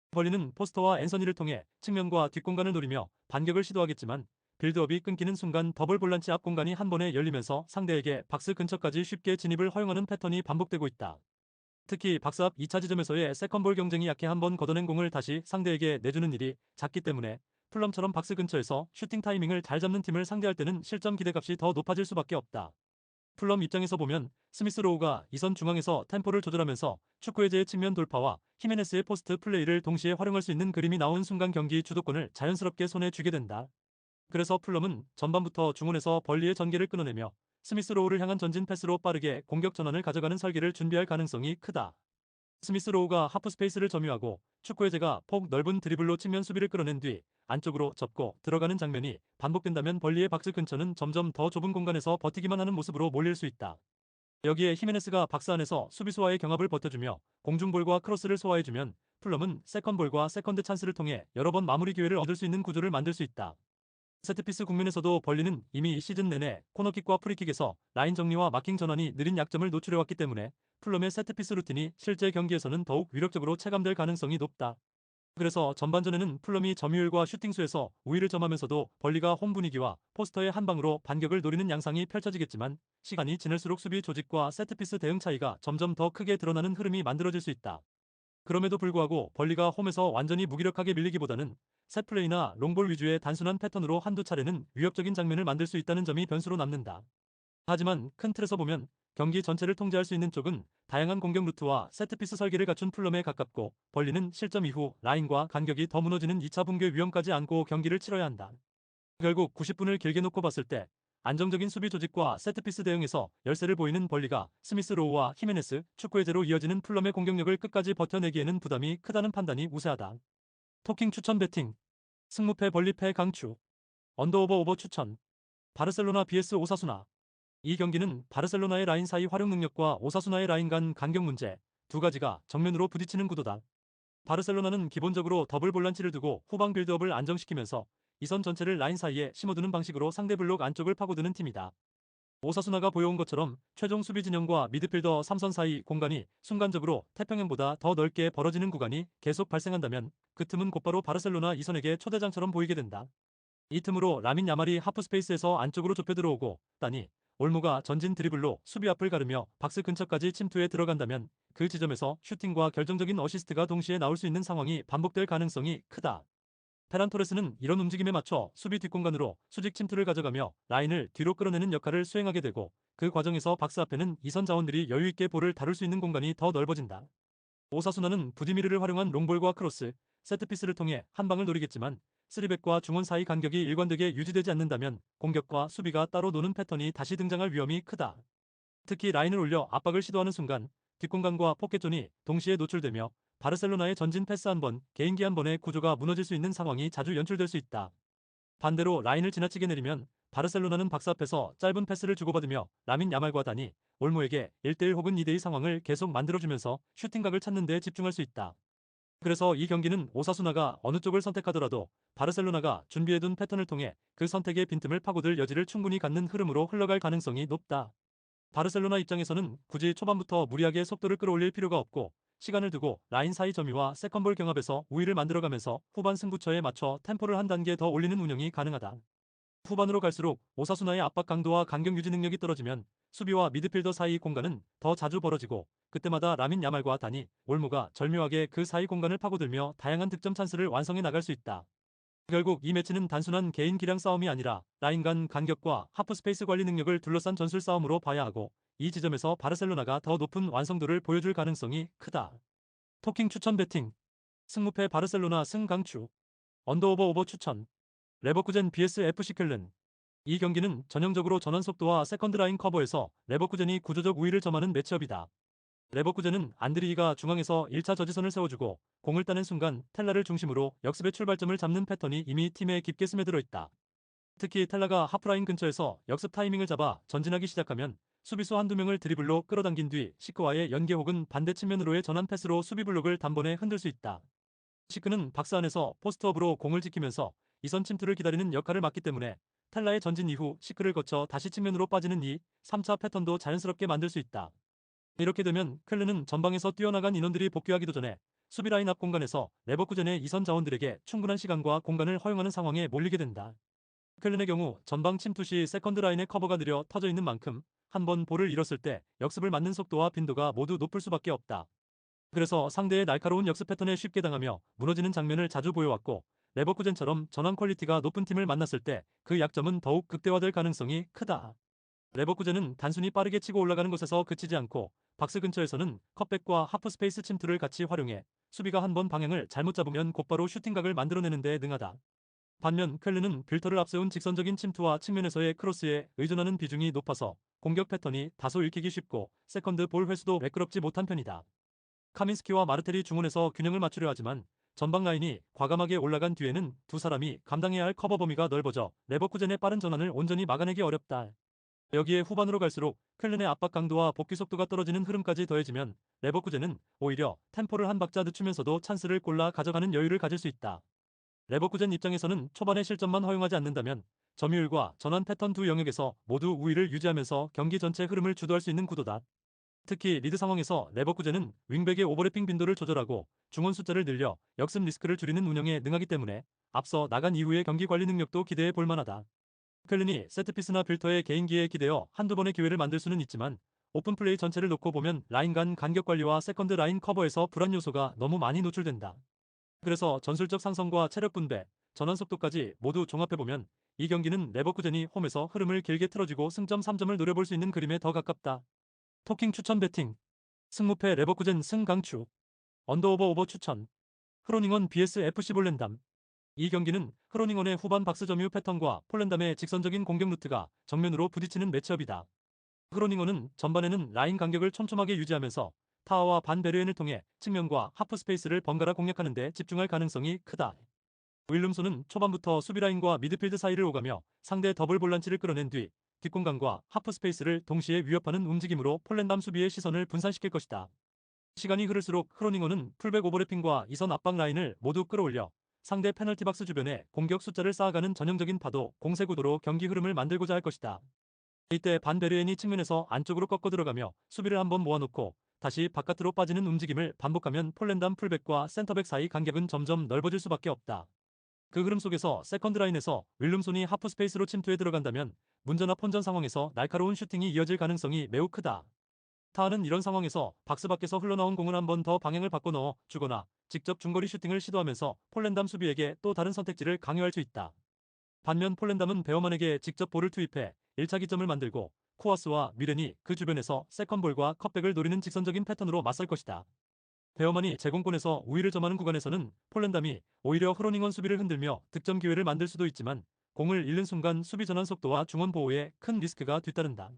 벌리는 포스터와 앤서니를 통해 측면과 뒷공간을 노리며 반격을 시도하겠지만 빌드업이 끊기는 순간 더블 볼란치 앞 공간이 한 번에 열리면서 상대에게 박스 근처까지 쉽게 진입을 허용하는 패턴이 반복되고 있다. 특히 박스 앞 2차 지점에서의 세컨볼 경쟁이 약해 한 번 걷어낸 공을 다시 상대에게 내주는 일이 작기 때문에 플럼처럼 박스 근처에서 슈팅 타이밍을 잘 잡는 팀을 상대할 때는 실점 기대값이 더 높아질 수밖에 없다. 플럼 입장에서 보면 스미스 로우가 이선 중앙에서 템포를 조절하면서 축구해제의 측면 돌파와 히메네스의 포스트 플레이를 동시에 활용할 수 있는 그림이 나온 순간 경기 주도권을 자연스럽게 손에 쥐게 된다. 그래서 플럼은 전반부터 중원에서 벌리의 전개를 끊어내며 스미스 로우를 향한 전진 패스로 빠르게 공격 전환을 가져가는 설계를 준비할 가능성이 크다. 스미스 로우가 하프 스페이스를 점유하고 축구해제가 폭 넓은 드리블로 측면 수비를 끌어낸 뒤 안쪽으로 접고 들어가는 장면이 반복된다면 벌리의 박스 근처는 점점 더 좁은 공간에서 버티기만 하는 모습으로 몰릴 수 있다. 여기에 히메네스가 박스 안에서 수비수와의 경합을 버텨주며 공중볼과 크로스를 소화해주면 플럼은 세컨볼과 세컨드 찬스를 통해 여러 번 마무리 기회를 얻을 수 있는 구조를 만들 수 있다. 세트피스 국면에서도 벌리는 이미 시즌 내내 코너킥과 프리킥에서 라인 정리와 마킹 전환이 느린 약점을 노출해왔기 때문에 플럼의 세트피스 루틴이 실제 경기에서는 더욱 위력적으로 체감될 가능성이 높다. 그래서 전반전에는 플럼이 점유율과 슈팅수에서 우위를 점하면서도 벌리가 홈 분위기와 포스터의 한 방으로 반격을 노리는 양상이 펼쳐지겠지만 시간이 지날수록 수비 조직과 세트피스 대응 차이가 점점 더 크게 드러나는 흐름이 만들어질 수 있다. 그럼에도 불구하고 벌리가 홈에서 완전히 무기력하게 밀리기보다는 셋플레이나 롱볼 위주의 단순한 패턴으로 한두 차례는 위협적인 장면을 만들 수 있다는 점이 변수로 남는다. 하지만 큰 틀에서 보면 경기 전체를 통제할 수 있는 쪽은 다양한 공격 루트와 세트피스 설계를 갖춘 풀럼에 가깝고 벌리는 실점 이후 라인과 간격이 더 무너지는 2차 붕괴 위험까지 안고 경기를 치러야 한다. 결국 90분을 길게 놓고 봤을 때 안정적인 수비 조직과 세트피스 대응에서 열세를 보이는 벌리가 스미스 로우와 히메네스, 축구해제로 이어지는 풀럼의 공격력을 끝까지 버텨내기에는 부담이 크다는 판단이 우세하다. 토킹 추천 배팅. 승무패 벌리패 강추. 언더오버 오버 추천. 바르셀로나 vs 오사수나. 이 경기는 바르셀로나의 라인 사이 활용 능력과 오사수나의 라인 간 간격 문제 두 가지가 정면으로 부딪히는 구도다. 바르셀로나는 기본적으로 더블 볼란치를 두고 후방 빌드업을 안정시키면서 이선 전체를 라인 사이에 심어두는 방식으로 상대 블록 안쪽을 파고드는 팀이다. 오사수나가 보여온 것처럼 최종 수비 진영과 미드필더 3선 사이 공간이 순간적으로 태평양보다 더 넓게 벌어지는 구간이 계속 발생한다면 그 틈은 곧바로 바르셀로나 이선에게 초대장처럼 보이게 된다. 이 틈으로 라민 야말이 하프 스페이스에서 안쪽으로 좁혀 들어오고 다니 올모가 전진 드리블로 수비 앞을 가르며 박스 근처까지 침투해 들어간다면 그 지점에서 슈팅과 결정적인 어시스트가 동시에 나올 수 있는 상황이 반복될 가능성이 크다. 페란 토레스는 이런 움직임에 맞춰 수비 뒷공간으로 수직 침투를 가져가며 라인을 뒤로 끌어내는 역할을 수행하게 되고 그 과정에서 박스 앞에는 이선 자원들이 여유있게 볼을 다룰 수 있는 공간이 더 넓어진다. 오사수나는 부디미르를 활용한 롱볼과 크로스, 세트피스를 통해 한 방을 노리겠지만 쓰리백과 중원 사이 간격이 일관되게 유지되지 않는다면 공격과 수비가 따로 노는 패턴이 다시 등장할 위험이 크다. 특히 라인을 올려 압박을 시도하는 순간 뒷공간과 포켓존이 동시에 노출되며 바르셀로나의 전진 패스 한 번, 개인기 한 번의 구조가 무너질 수 있는 상황이 자주 연출될 수 있다. 반대로 라인을 지나치게 내리면 바르셀로나는 박스 앞에서 짧은 패스를 주고받으며 라민 야말과 다니 올모에게 1대1 혹은 2대2 상황을 계속 만들어주면서 슈팅각을 찾는 데 집중할 수 있다. 그래서 이 경기는 오사수나가 어느 쪽을 선택하더라도 바르셀로나가 준비해둔 패턴을 통해 그 선택의 빈틈을 파고들 여지를 충분히 갖는 흐름으로 흘러갈 가능성이 높다. 바르셀로나 입장에서는 굳이 초반부터 무리하게 속도를 끌어올릴 필요가 없고 시간을 두고 라인 사이 점유와 세컨볼 경합에서 우위를 만들어가면서 후반 승부처에 맞춰 템포를 한 단계 더 올리는 운영이 가능하다. 후반으로 갈수록 오사수나의 압박 강도와 간격 유지 능력이 떨어지면 수비와 미드필더 사이 공간은 더 자주 벌어지고 그때마다 라민 야말과 다니 올모가 절묘하게 그 사이 공간을 파고들며 다양한 득점 찬스를 완성해 나갈 수 있다. 결국 이 매치는 단순한 개인 기량 싸움이 아니라 라인 간 간격과 하프 스페이스 관리 능력을 둘러싼 전술 싸움으로 봐야 하고 이 지점에서 바르셀로나가 더 높은 완성도를 보여줄 가능성이 크다. 토킹 추천 배팅. 승무패 바르셀로나 승 강추. 언더오버 오버 추천. 레버쿠젠 vs FC 켈른. 이 경기는 전형적으로 전환 속도와 세컨드 라인 커버에서 레버쿠젠이 구조적 우위를 점하는 매치업이다. 레버쿠젠은 안드리히가 중앙에서 1차 저지선을 세워주고 공을 따낸 순간 텔라를 중심으로 역습의 출발점을 잡는 패턴이 이미 팀에 깊게 스며들어 있다. 특히 텔라가 하프라인 근처에서 역습 타이밍을 잡아 전진하기 시작하면 수비수 한두 명을 드리블로 끌어당긴 뒤 시크와의 연계 혹은 반대 측면으로의 전환 패스로 수비 블록을 단번에 흔들 수 있다. 시크는 박스 안에서 포스트업으로 공을 지키면서 이선 침투를 기다리는 역할을 맡기 때문에 텔라의 전진 이후 시크를 거쳐 다시 측면으로 빠지는 이 3차 패턴도 자연스럽게 만들 수 있다. 이렇게 되면 켈르는 전방에서 뛰어나간 인원들이 복귀하기도 전에 수비 라인 앞 공간에서 레버쿠젠의 이선 자원들에게 충분한 시간과 공간을 허용하는 상황에 몰리게 된다. 켈른의 경우 전방 침투 시 세컨드 라인의 커버가 느려 터져 있는 만큼 한 번 볼을 잃었을 때 역습을 맞는 속도와 빈도가 모두 높을 수밖에 없다. 그래서 상대의 날카로운 역습 패턴에 쉽게 당하며 무너지는 장면을 자주 보여왔고 레버쿠젠처럼 전환 퀄리티가 높은 팀을 만났을 때 그 약점은 더욱 극대화될 가능성이 크다. 레버쿠젠은 단순히 빠르게 치고 올라가는 것에서 그치지 않고 박스 근처에서는 컵백과 하프 스페이스 침투를 같이 활용해 수비가 한 번 방향을 잘못 잡으면 곧바로 슈팅각을 만들어내는 데 능하다. 반면 켈르는 빌터를 앞세운 직선적인 침투와 측면에서의 크로스에 의존하는 비중이 높아서 공격 패턴이 다소 읽히기 쉽고 세컨드 볼 회수도 매끄럽지 못한 편이다. 카민스키와 마르텔이 중원에서 균형을 맞추려 하지만 전방 라인이 과감하게 올라간 뒤에는 두 사람이 감당해야 할 커버 범위가 넓어져 레버쿠젠의 빠른 전환을 온전히 막아내기 어렵다. 여기에 후반으로 갈수록 켈른의 압박 강도와 복귀 속도가 떨어지는 흐름까지 더해지면 레버쿠젠은 오히려 템포를 한 박자 늦추면서도 찬스를 골라 가져가는 여유를 가질 수 있다. 레버쿠젠 입장에서는 초반의 실점만 허용하지 않는다면 점유율과 전환 패턴 두 영역에서 모두 우위를 유지하면서 경기 전체 흐름을 주도할 수 있는 구도다. 특히 리드 상황에서 레버쿠젠은 윙백의 오버래핑 빈도를 조절하고 중원 숫자를 늘려 역습 리스크를 줄이는 운영에 능하기 때문에 앞서 나간 이후의 경기 관리 능력도 기대해 볼 만하다. 켈른이 세트피스나 빌터의 개인기에 기대어 한두 번의 기회를 만들 수는 있지만 오픈 플레이 전체를 놓고 보면 라인 간 간격 관리와 세컨드 라인 커버에서 불안 요소가 너무 많이 노출된다. 그래서 전술적 상성과 체력 분배, 전환 속도까지 모두 종합해보면 이 경기는 레버쿠젠이 홈에서 흐름을 길게 틀어주고 승점 3점을 노려볼 수 있는 그림에 더 가깝다. 토킹 추천 배팅. 승무패 레버쿠젠 승강추. 언더오버 오버 추천. 흐로닝원 vs FC 볼렌담. 이 경기는 흐로닝원의 후반 박스 점유 패턴과 폴렌담의 직선적인 공격 루트가 정면으로 부딪히는 매치업이다. 흐로닝원은 전반에는 라인 간격을 촘촘하게 유지하면서 타워와 반 베르엔을 통해 측면과 하프 스페이스를 번갈아 공략하는 데 집중할 가능성이 크다. 윌름손은 초반부터 수비라인과 미드필드 사이를 오가며 상대 더블 볼란치를 끌어낸 뒤 뒷공간과 하프 스페이스를 동시에 위협하는 움직임으로 폴렌담 수비의 시선을 분산시킬 것이다. 시간이 흐를수록 흐로닝원은 풀백 오버래핑과 이선 압박 라인을 모두 끌어올려 상대 페널티 박스 주변에 공격 숫자를 쌓아가는 전형적인 파도 공세 구도로 경기 흐름을 만들고자 할 것이다. 이때 반 베르엔이 측면에서 안쪽으로 꺾어 들어가며 수비를 한번 모아놓고 다시 바깥으로 빠지는 움직임을 반복하면 폴렌담 풀백과 센터백 사이 간격은 점점 넓어질 수밖에 없다. 그 흐름 속에서 세컨드 라인에서 윌름손이 하프 스페이스로 침투해 들어간다면 문전와 폰전 상황에서 날카로운 슈팅이 이어질 가능성이 매우 크다. 타하는 이런 상황에서 박스 밖에서 흘러나온 공을 한 번 더 방향을 바꿔 넣어 주거나 직접 중거리 슈팅을 시도하면서 폴렌담 수비에게 또 다른 선택지를 강요할 수 있다. 반면 폴렌담은 베어만에게 직접 볼을 투입해 1차 기점을 만들고 코아스와 미렌이 그 주변에서 세컨볼과 컵백을 노리는 직선적인 패턴으로 맞설 것이다. 베어만이 제공권에서 우위를 점하는 구간에서는 폴렌담이 오히려 흐로닝원 수비를 흔들며 득점 기회를 만들 수도 있지만 공을 잃는 순간 수비 전환 속도와 중원 보호에 큰 리스크가 뒤따른다.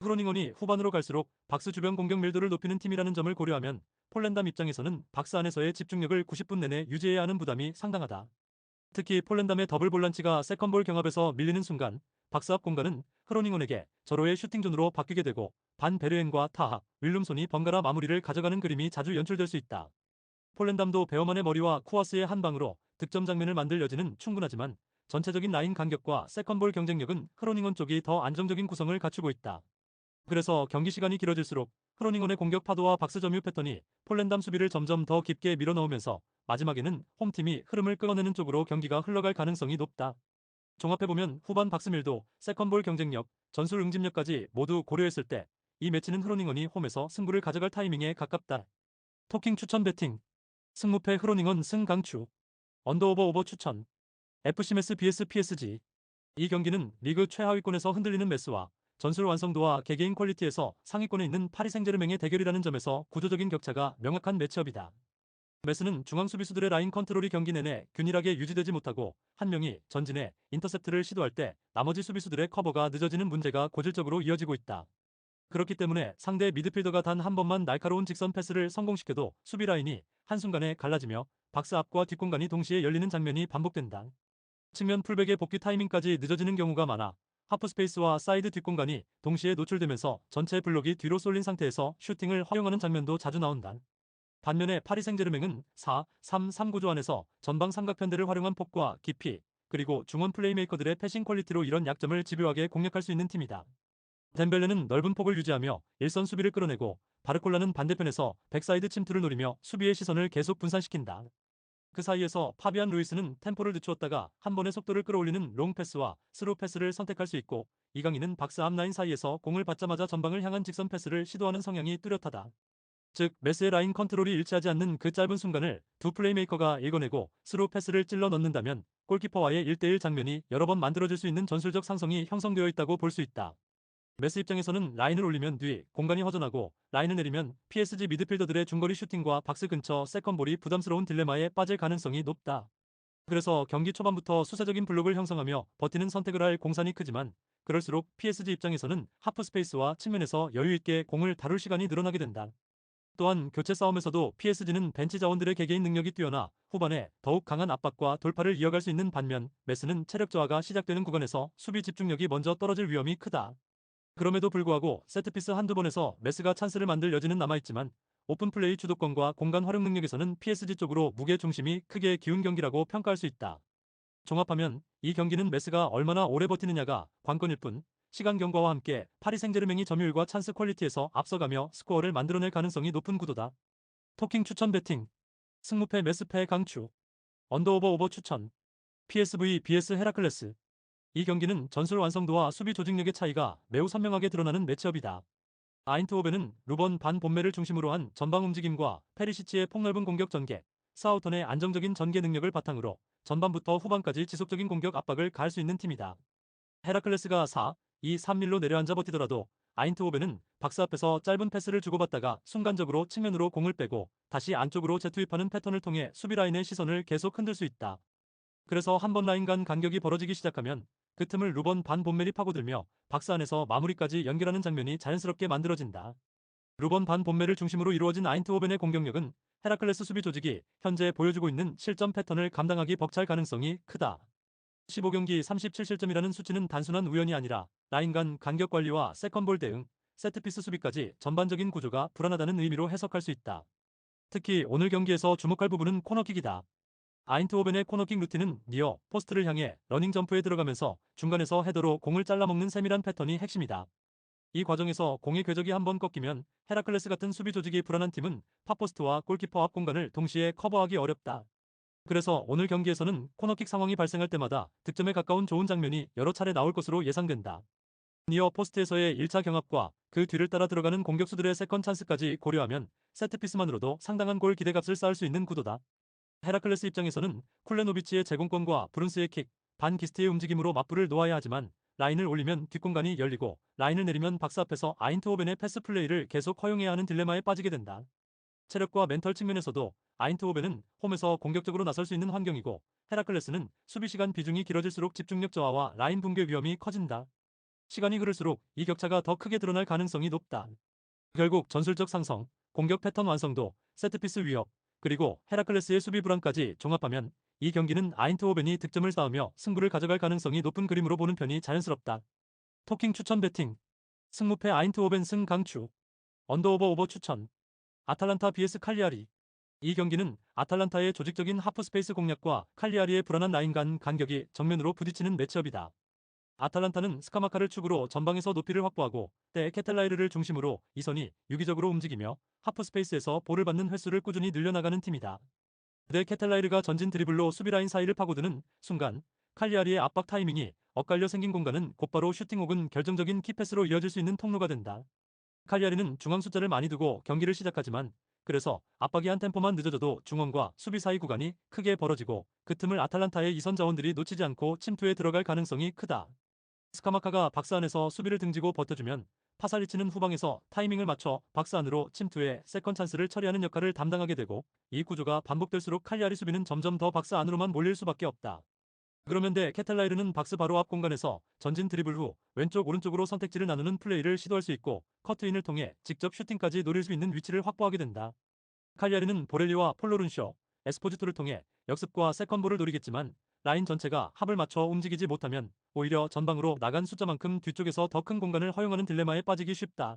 흐로닝원이 후반으로 갈수록 박스 주변 공격 밀도를 높이는 팀이라는 점을 고려하면 폴렌담 입장에서는 박스 안에서의 집중력을 90분 내내 유지해야 하는 부담이 상당하다. 특히 폴렌담의 더블 볼란치가 세컨볼 경합에서 밀리는 순간 박스 앞 공간은 흐로닝원에게 절호의 슈팅존으로 바뀌게 되고 반 베르엔과 타하, 윌룸손이 번갈아 마무리를 가져가는 그림이 자주 연출될 수 있다. 폴렌담도 베어만의 머리와 쿠아스의 한 방으로 득점 장면을 만들 여지는 충분하지만 전체적인 라인 간격과 세컨볼 경쟁력은 흐로닝원 쪽이 더 안정적인 구성을 갖추고 있다. 그래서 경기 시간이 길어질수록 흐로닝원의 공격 파도와 박스 점유 패턴이 폴렌담 수비를 점점 더 깊게 밀어넣으면서 마지막에는 홈팀이 흐름을 끊어내는 쪽으로 경기가 흘러갈 가능성이 높다. 종합해보면 후반 박스밀도, 세컨볼 경쟁력, 전술 응집력까지 모두 고려했을 때 이 매치는 흐로닝원이 홈에서 승부를 가져갈 타이밍에 가깝다. 토킹 추천 배팅. 승무패 흐로닝원 승강추. 언더오버 오버 추천. FC 메스 vs PSG. 이 경기는 리그 최하위권에서 흔들리는 메스와 전술 완성도와 개개인 퀄리티에서 상위권에 있는 파리 생제르맹의 대결이라는 점에서 구조적인 격차가 명확한 매치업이다. 메스는 중앙 수비수들의 라인 컨트롤이 경기 내내 균일하게 유지되지 못하고 한 명이 전진해 인터셉트를 시도할 때 나머지 수비수들의 커버가 늦어지는 문제가 고질적으로 이어지고 있다. 그렇기 때문에 상대 미드필더가 단 한 번만 날카로운 직선 패스를 성공시켜도 수비 라인이 한순간에 갈라지며 박스 앞과 뒷공간이 동시에 열리는 장면이 반복된다. 측면 풀백의 복귀 타이밍까지 늦어지는 경우가 많아 하프스페이스와 사이드 뒷공간이 동시에 노출되면서 전체 블록이 뒤로 쏠린 상태에서 슈팅을 허용하는 장면도 자주 나온다. 반면에 파리 생제르맹은 4-3-3 구조 안에서 전방 삼각편대를 활용한 폭과 깊이, 그리고 중원 플레이메이커들의 패싱 퀄리티로 이런 약점을 집요하게 공략할 수 있는 팀이다. 덴벨레는 넓은 폭을 유지하며 일선 수비를 끌어내고 바르콜라는 반대편에서 백사이드 침투를 노리며 수비의 시선을 계속 분산시킨다. 그 사이에서 파비안 루이스는 템포를 늦추었다가 한 번의 속도를 끌어올리는 롱 패스와 스루 패스를 선택할 수 있고, 이강인은 박스 앞 라인 사이에서 공을 받자마자 전방을 향한 직선 패스를 시도하는 성향이 뚜렷하다. 즉 메스의 라인 컨트롤이 일치하지 않는 그 짧은 순간을 두 플레이메이커가 읽어내고 스루 패스를 찔러 넣는다면 골키퍼와의 1대1 장면이 여러 번 만들어질 수 있는 전술적 상성이 형성되어 있다고 볼 수 있다. 메스 입장에서는 라인을 올리면 뒤 공간이 허전하고 라인을 내리면 PSG 미드필더들의 중거리 슈팅과 박스 근처 세컨볼이 부담스러운 딜레마에 빠질 가능성이 높다. 그래서 경기 초반부터 수세적인 블록을 형성하며 버티는 선택을 할 공산이 크지만, 그럴수록 PSG 입장에서는 하프 스페이스와 측면에서 여유 있게 공을 다룰 시간이 늘어나게 된다. 또한 교체 싸움에서도 PSG는 벤치 자원들의 개개인 능력이 뛰어나 후반에 더욱 강한 압박과 돌파를 이어갈 수 있는 반면, 메스는 체력 저하가 시작되는 구간에서 수비 집중력이 먼저 떨어질 위험이 크다. 그럼에도 불구하고 세트피스 한두 번에서 메스가 찬스를 만들 여지는 남아있지만, 오픈플레이 주도권과 공간 활용 능력에서는 PSG 쪽으로 무게 중심이 크게 기운 경기라고 평가할 수 있다. 종합하면 이 경기는 메스가 얼마나 오래 버티느냐가 관건일 뿐, 시간 경과와 함께 파리 생제르맹이 점유율과 찬스 퀄리티에서 앞서가며 스코어를 만들어낼 가능성이 높은 구도다. 토킹 추천 배팅. 승무패 메스패 강추. 언더오버 오버 추천. PSV vs 헤라클레스. 이 경기는 전술 완성도와 수비 조직력의 차이가 매우 선명하게 드러나는 매치업이다. 아인트호벤은 루번 반 본메를 중심으로 한 전방 움직임과 페리시치의 폭넓은 공격 전개, 사우턴의 안정적인 전개 능력을 바탕으로 전반부터 후반까지 지속적인 공격 압박을 가할 수 있는 팀이다. 헤라클레스가 4-2-3-1로 내려앉아 버티더라도 아인트호벤은 박스 앞에서 짧은 패스를 주고받다가 순간적으로 측면으로 공을 빼고 다시 안쪽으로 재투입하는 패턴을 통해 수비 라인의 시선을 계속 흔들 수 있다. 그래서 한 번 라인 간 간격이 벌어지기 시작하면 그 틈을 루번 반 본멜이 파고들며 박스 안에서 마무리까지 연결하는 장면이 자연스럽게 만들어진다. 루번 반 본멜을 중심으로 이루어진 아인트호벤의 공격력은 헤라클레스 수비 조직이 현재 보여주고 있는 실점 패턴을 감당하기 벅찰 가능성이 크다. 15경기 37실점이라는 수치는 단순한 우연이 아니라 라인 간 간격 관리와 세컨볼 대응, 세트피스 수비까지 전반적인 구조가 불안하다는 의미로 해석할 수 있다. 특히 오늘 경기에서 주목할 부분은 코너킥이다. 아인트호벤의 코너킥 루틴은 니어 포스트를 향해 러닝 점프에 들어가면서 중간에서 헤더로 공을 잘라먹는 세밀한 패턴이 핵심이다. 이 과정에서 공의 궤적이 한번 꺾이면 헤라클레스 같은 수비 조직이 불안한 팀은 팝포스트와 골키퍼 앞 공간을 동시에 커버하기 어렵다. 그래서 오늘 경기에서는 코너킥 상황이 발생할 때마다 득점에 가까운 좋은 장면이 여러 차례 나올 것으로 예상된다. 니어 포스트에서의 1차 경합과 그 뒤를 따라 들어가는 공격수들의 세컨 찬스까지 고려하면 세트피스만으로도 상당한 골 기대값을 쌓을 수 있는 구도다. 헤라클레스 입장에서는 쿨레노비치의 제공권과 브룬스의 킥, 반 기스트의 움직임으로 맞불을 놓아야 하지만, 라인을 올리면 뒷공간이 열리고 라인을 내리면 박스 앞에서 아인트호벤의 패스 플레이를 계속 허용해야 하는 딜레마에 빠지게 된다. 체력과 멘털 측면에서도 아인트호벤은 홈에서 공격적으로 나설 수 있는 환경이고, 헤라클레스는 수비 시간 비중이 길어질수록 집중력 저하와 라인 붕괴 위험이 커진다. 시간이 흐를수록 이 격차가 더 크게 드러날 가능성이 높다. 결국 전술적 상성, 공격 패턴 완성도, 세트피스 위협, 그리고 헤라클레스의 수비 불안까지 종합하면 이 경기는 아인트호벤이 득점을 쌓으며 승부를 가져갈 가능성이 높은 그림으로 보는 편이 자연스럽다. 토킹 추천 배팅. 승무패 아인트호벤 승 강추. 언더오버 오버 추천. 아탈란타 vs 칼리아리. 이 경기는 아탈란타의 조직적인 하프 스페이스 공략과 칼리아리의 불안한 라인 간 간격이 정면으로 부딪히는 매치업이다. 아탈란타는 스카마카를 축으로 전방에서 높이를 확보하고 때 케텔라이르를 중심으로 이선이 유기적으로 움직이며 하프 스페이스에서 볼을 받는 횟수를 꾸준히 늘려나가는 팀이다. 때 케텔라이르가 전진 드리블로 수비라인 사이를 파고드는 순간 칼리아리의 압박 타이밍이 엇갈려 생긴 공간은 곧바로 슈팅 혹은 결정적인 키패스로 이어질 수 있는 통로가 된다. 칼리아리는 중앙 숫자를 많이 두고 경기를 시작하지만, 그래서 압박이 한 템포만 늦어져도 중원과 수비 사이 구간이 크게 벌어지고 그 틈을 아탈란타의 이선 자원들이 놓치지 않고 침투에 들어갈 가능성이 크다. 스카마카가 박스 안에서 수비를 등지고 버텨주면 파살리치는 후방에서 타이밍을 맞춰 박스 안으로 침투해 세컨 찬스를 처리하는 역할을 담당하게 되고, 이 구조가 반복될수록 칼리아리 수비는 점점 더 박스 안으로만 몰릴 수밖에 없다. 그러면 대 케텔라이르는 박스 바로 앞 공간에서 전진 드리블 후 왼쪽 오른쪽으로 선택지를 나누는 플레이를 시도할 수 있고, 커트인을 통해 직접 슈팅까지 노릴 수 있는 위치를 확보하게 된다. 칼리아리는 보렐리와 폴로룬쇼, 에스포지토를 통해 역습과 세컨볼을 노리겠지만, 라인 전체가 합을 맞춰 움직이지 못하면 오히려 전방으로 나간 숫자만큼 뒤쪽에서 더 큰 공간을 허용하는 딜레마에 빠지기 쉽다.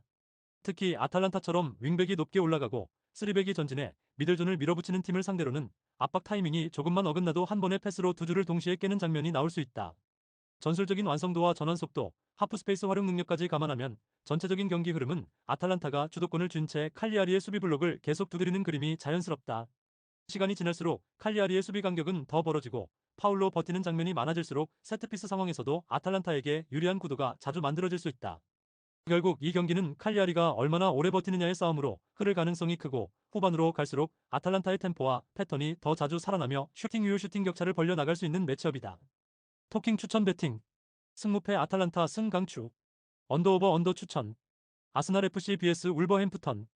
특히 아탈란타처럼 윙백이 높게 올라가고 쓰리백이 전진해 미들존을 밀어붙이는 팀을 상대로는 압박 타이밍이 조금만 어긋나도 한 번의 패스로 두 줄을 동시에 깨는 장면이 나올 수 있다. 전술적인 완성도와 전환 속도, 하프스페이스 활용 능력까지 감안하면 전체적인 경기 흐름은 아탈란타가 주도권을 쥔 채 칼리아리의 수비 블록을 계속 두드리는 그림이 자연스럽다. 시간이 지날수록 칼리아리의 수비 간격은 더 벌어지고 파울로 버티는 장면이 많아질수록 세트피스 상황에서도 아탈란타에게 유리한 구도가 자주 만들어질 수 있다. 결국 이 경기는 칼리아리가 얼마나 오래 버티느냐의 싸움으로 흐를 가능성이 크고, 후반으로 갈수록 아탈란타의 템포와 패턴이 더 자주 살아나며 슈팅 이후 슈팅 격차를 벌려 나갈 수 있는 매치업이다. 토킹 추천 배팅. 승무패 아탈란타 승 강추. 언더오버 언더 추천. 아스날 FC vs 울버햄프턴.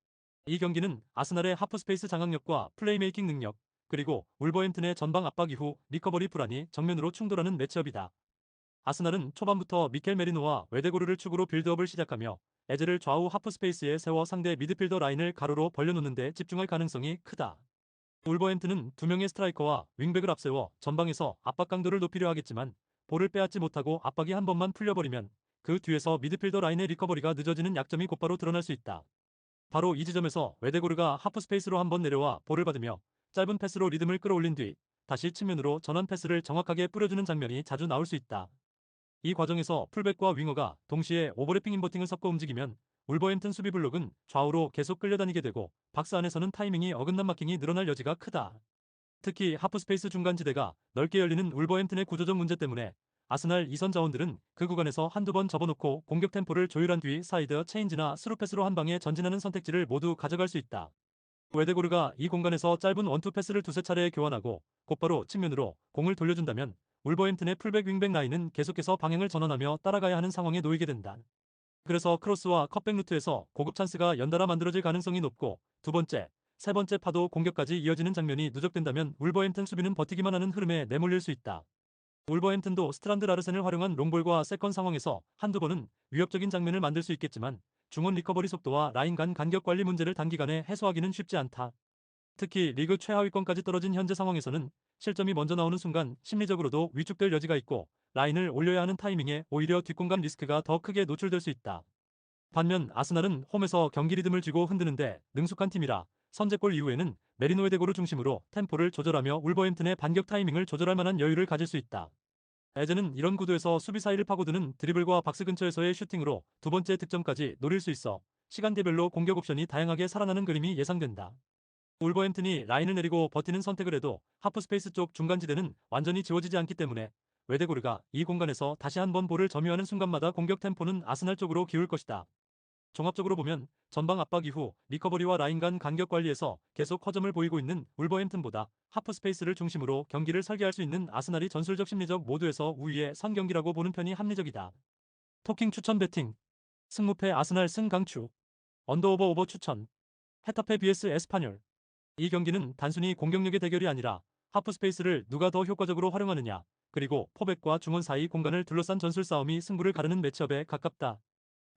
이 경기는 아스날의 하프스페이스 장악력과 플레이메이킹 능력, 그리고 울버햄튼의 전방 압박 이후 리커버리 불안이 정면으로 충돌하는 매치업이다. 아스날은 초반부터 미켈 메리노와 웨데고르를 축으로 빌드업을 시작하며 에즈를 좌우 하프스페이스에 세워 상대 미드필더 라인을 가로로 벌려놓는 데 집중할 가능성이 크다. 울버햄튼은 두 명의 스트라이커와 윙백을 앞세워 전방에서 압박 강도를 높이려 하겠지만, 볼을 빼앗지 못하고 압박이 한 번만 풀려버리면 그 뒤에서 미드필더 라인의 리커버리가 늦어지는 약점이 곧바로 드러날 수 있다. 바로 이 지점에서 웨데고르가 하프스페이스로 한번 내려와 볼을 받으며 짧은 패스로 리듬을 끌어올린 뒤 다시 측면으로 전환 패스를 정확하게 뿌려주는 장면이 자주 나올 수 있다. 이 과정에서 풀백과 윙어가 동시에 오버래핑 인버팅을 섞어 움직이면 울버햄튼 수비 블록은 좌우로 계속 끌려다니게 되고, 박스 안에서는 타이밍이 어긋난 마킹이 늘어날 여지가 크다. 특히 하프스페이스 중간지대가 넓게 열리는 울버햄튼의 구조적 문제 때문에 아스날 2선 자원들은 그 구간에서 한두 번 접어놓고 공격 템포를 조율한 뒤 사이드 체인지나 스루패스로 한 방에 전진하는 선택지를 모두 가져갈 수 있다. 웨데고르가 이 공간에서 짧은 원투 패스를 두세 차례 교환하고 곧바로 측면으로 공을 돌려준다면 울버햄튼의 풀백 윙백 라인은 계속해서 방향을 전환하며 따라가야 하는 상황에 놓이게 된다. 그래서 크로스와 컷백 루트에서 고급 찬스가 연달아 만들어질 가능성이 높고, 두 번째, 세 번째 파도 공격까지 이어지는 장면이 누적된다면 울버햄튼 수비는 버티기만 하는 흐름에 내몰릴 수 있다. 울버햄튼도 스트란드 라르센을 활용한 롱볼과 세컨 상황에서 한두 번은 위협적인 장면을 만들 수 있겠지만, 중원 리커버리 속도와 라인 간 간격 관리 문제를 단기간에 해소하기는 쉽지 않다. 특히 리그 최하위권까지 떨어진 현재 상황에서는 실점이 먼저 나오는 순간 심리적으로도 위축될 여지가 있고, 라인을 올려야 하는 타이밍에 오히려 뒷공간 리스크가 더 크게 노출될 수 있다. 반면 아스날은 홈에서 경기 리듬을 쥐고 흔드는데 능숙한 팀이라 선제골 이후에는 메리노 에데고를 중심으로 템포를 조절하며 울버햄튼의 반격 타이밍을 조절할 만한 여유를 가질 수 있다. 에즈는 이런 구도에서 수비 사이를 파고드는 드리블과 박스 근처에서의 슈팅으로 두 번째 득점까지 노릴 수 있어 시간대별로 공격 옵션이 다양하게 살아나는 그림이 예상된다. 울버햄튼이 라인을 내리고 버티는 선택을 해도 하프스페이스 쪽 중간지대는 완전히 지워지지 않기 때문에 웨데고르가 이 공간에서 다시 한번 볼을 점유하는 순간마다 공격 템포는 아스날 쪽으로 기울 것이다. 종합적으로 보면 전방 압박 이후 리커버리와 라인 간 간격 관리에서 계속 허점을 보이고 있는 울버햄튼보다 하프스페이스를 중심으로 경기를 설계할 수 있는 아스날이 전술적 심리적 모두에서 우위에 선 경기라고 보는 편이 합리적이다. 토킹 추천 배팅. 승무패 아스날 승 강추. 언더오버 오버 추천. 헤타페 vs 에스파뇰. 이 경기는 단순히 공격력의 대결이 아니라 하프스페이스를 누가 더 효과적으로 활용하느냐, 그리고 포백과 중원 사이 공간을 둘러싼 전술 싸움이 승부를 가르는 매치업에 가깝다.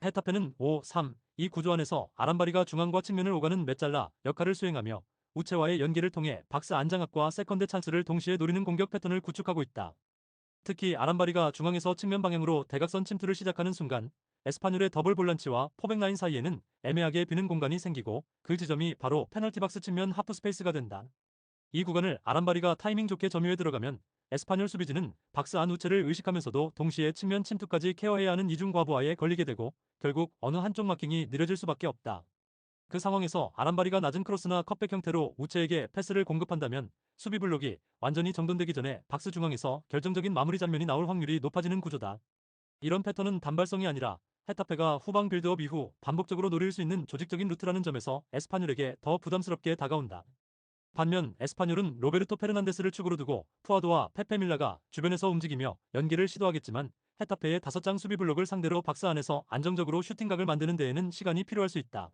헤타페는 5-3-2 구조 안에서 아람바리가 중앙과 측면을 오가는 메잘라 역할을 수행하며 우체와의 연계를 통해 박스 안장악과 세컨드 찬스를 동시에 노리는 공격 패턴을 구축하고 있다. 특히 아람바리가 중앙에서 측면 방향으로 대각선 침투를 시작하는 순간 에스파뇰의 더블 볼란치와 포백 라인 사이에는 애매하게 비는 공간이 생기고, 그 지점이 바로 페널티 박스 측면 하프 스페이스가 된다. 이 구간을 아람바리가 타이밍 좋게 점유해 들어가면 에스파뇰 수비진은 박스 안 우체를 의식하면서도 동시에 측면 침투까지 케어해야 하는 이중과부하에 걸리게 되고, 결국 어느 한쪽 마킹이 느려질 수밖에 없다. 그 상황에서 아람바리가 낮은 크로스나 컷백 형태로 우체에게 패스를 공급한다면 수비 블록이 완전히 정돈되기 전에 박스 중앙에서 결정적인 마무리 장면이 나올 확률이 높아지는 구조다. 이런 패턴은 단발성이 아니라 헤타페가 후방 빌드업 이후 반복적으로 노릴 수 있는 조직적인 루트라는 점에서 에스파뇰에게 더 부담스럽게 다가온다. 반면 에스파뇰은 로베르토 페르난데스를 축으로 두고 푸아도와 페페 밀라가 주변에서 움직이며 연계를 시도하겠지만, 헤타페의 5장 수비 블록을 상대로 박스 안에서 안정적으로 슈팅각을 만드는 데에는 시간이 필요할 수 있다.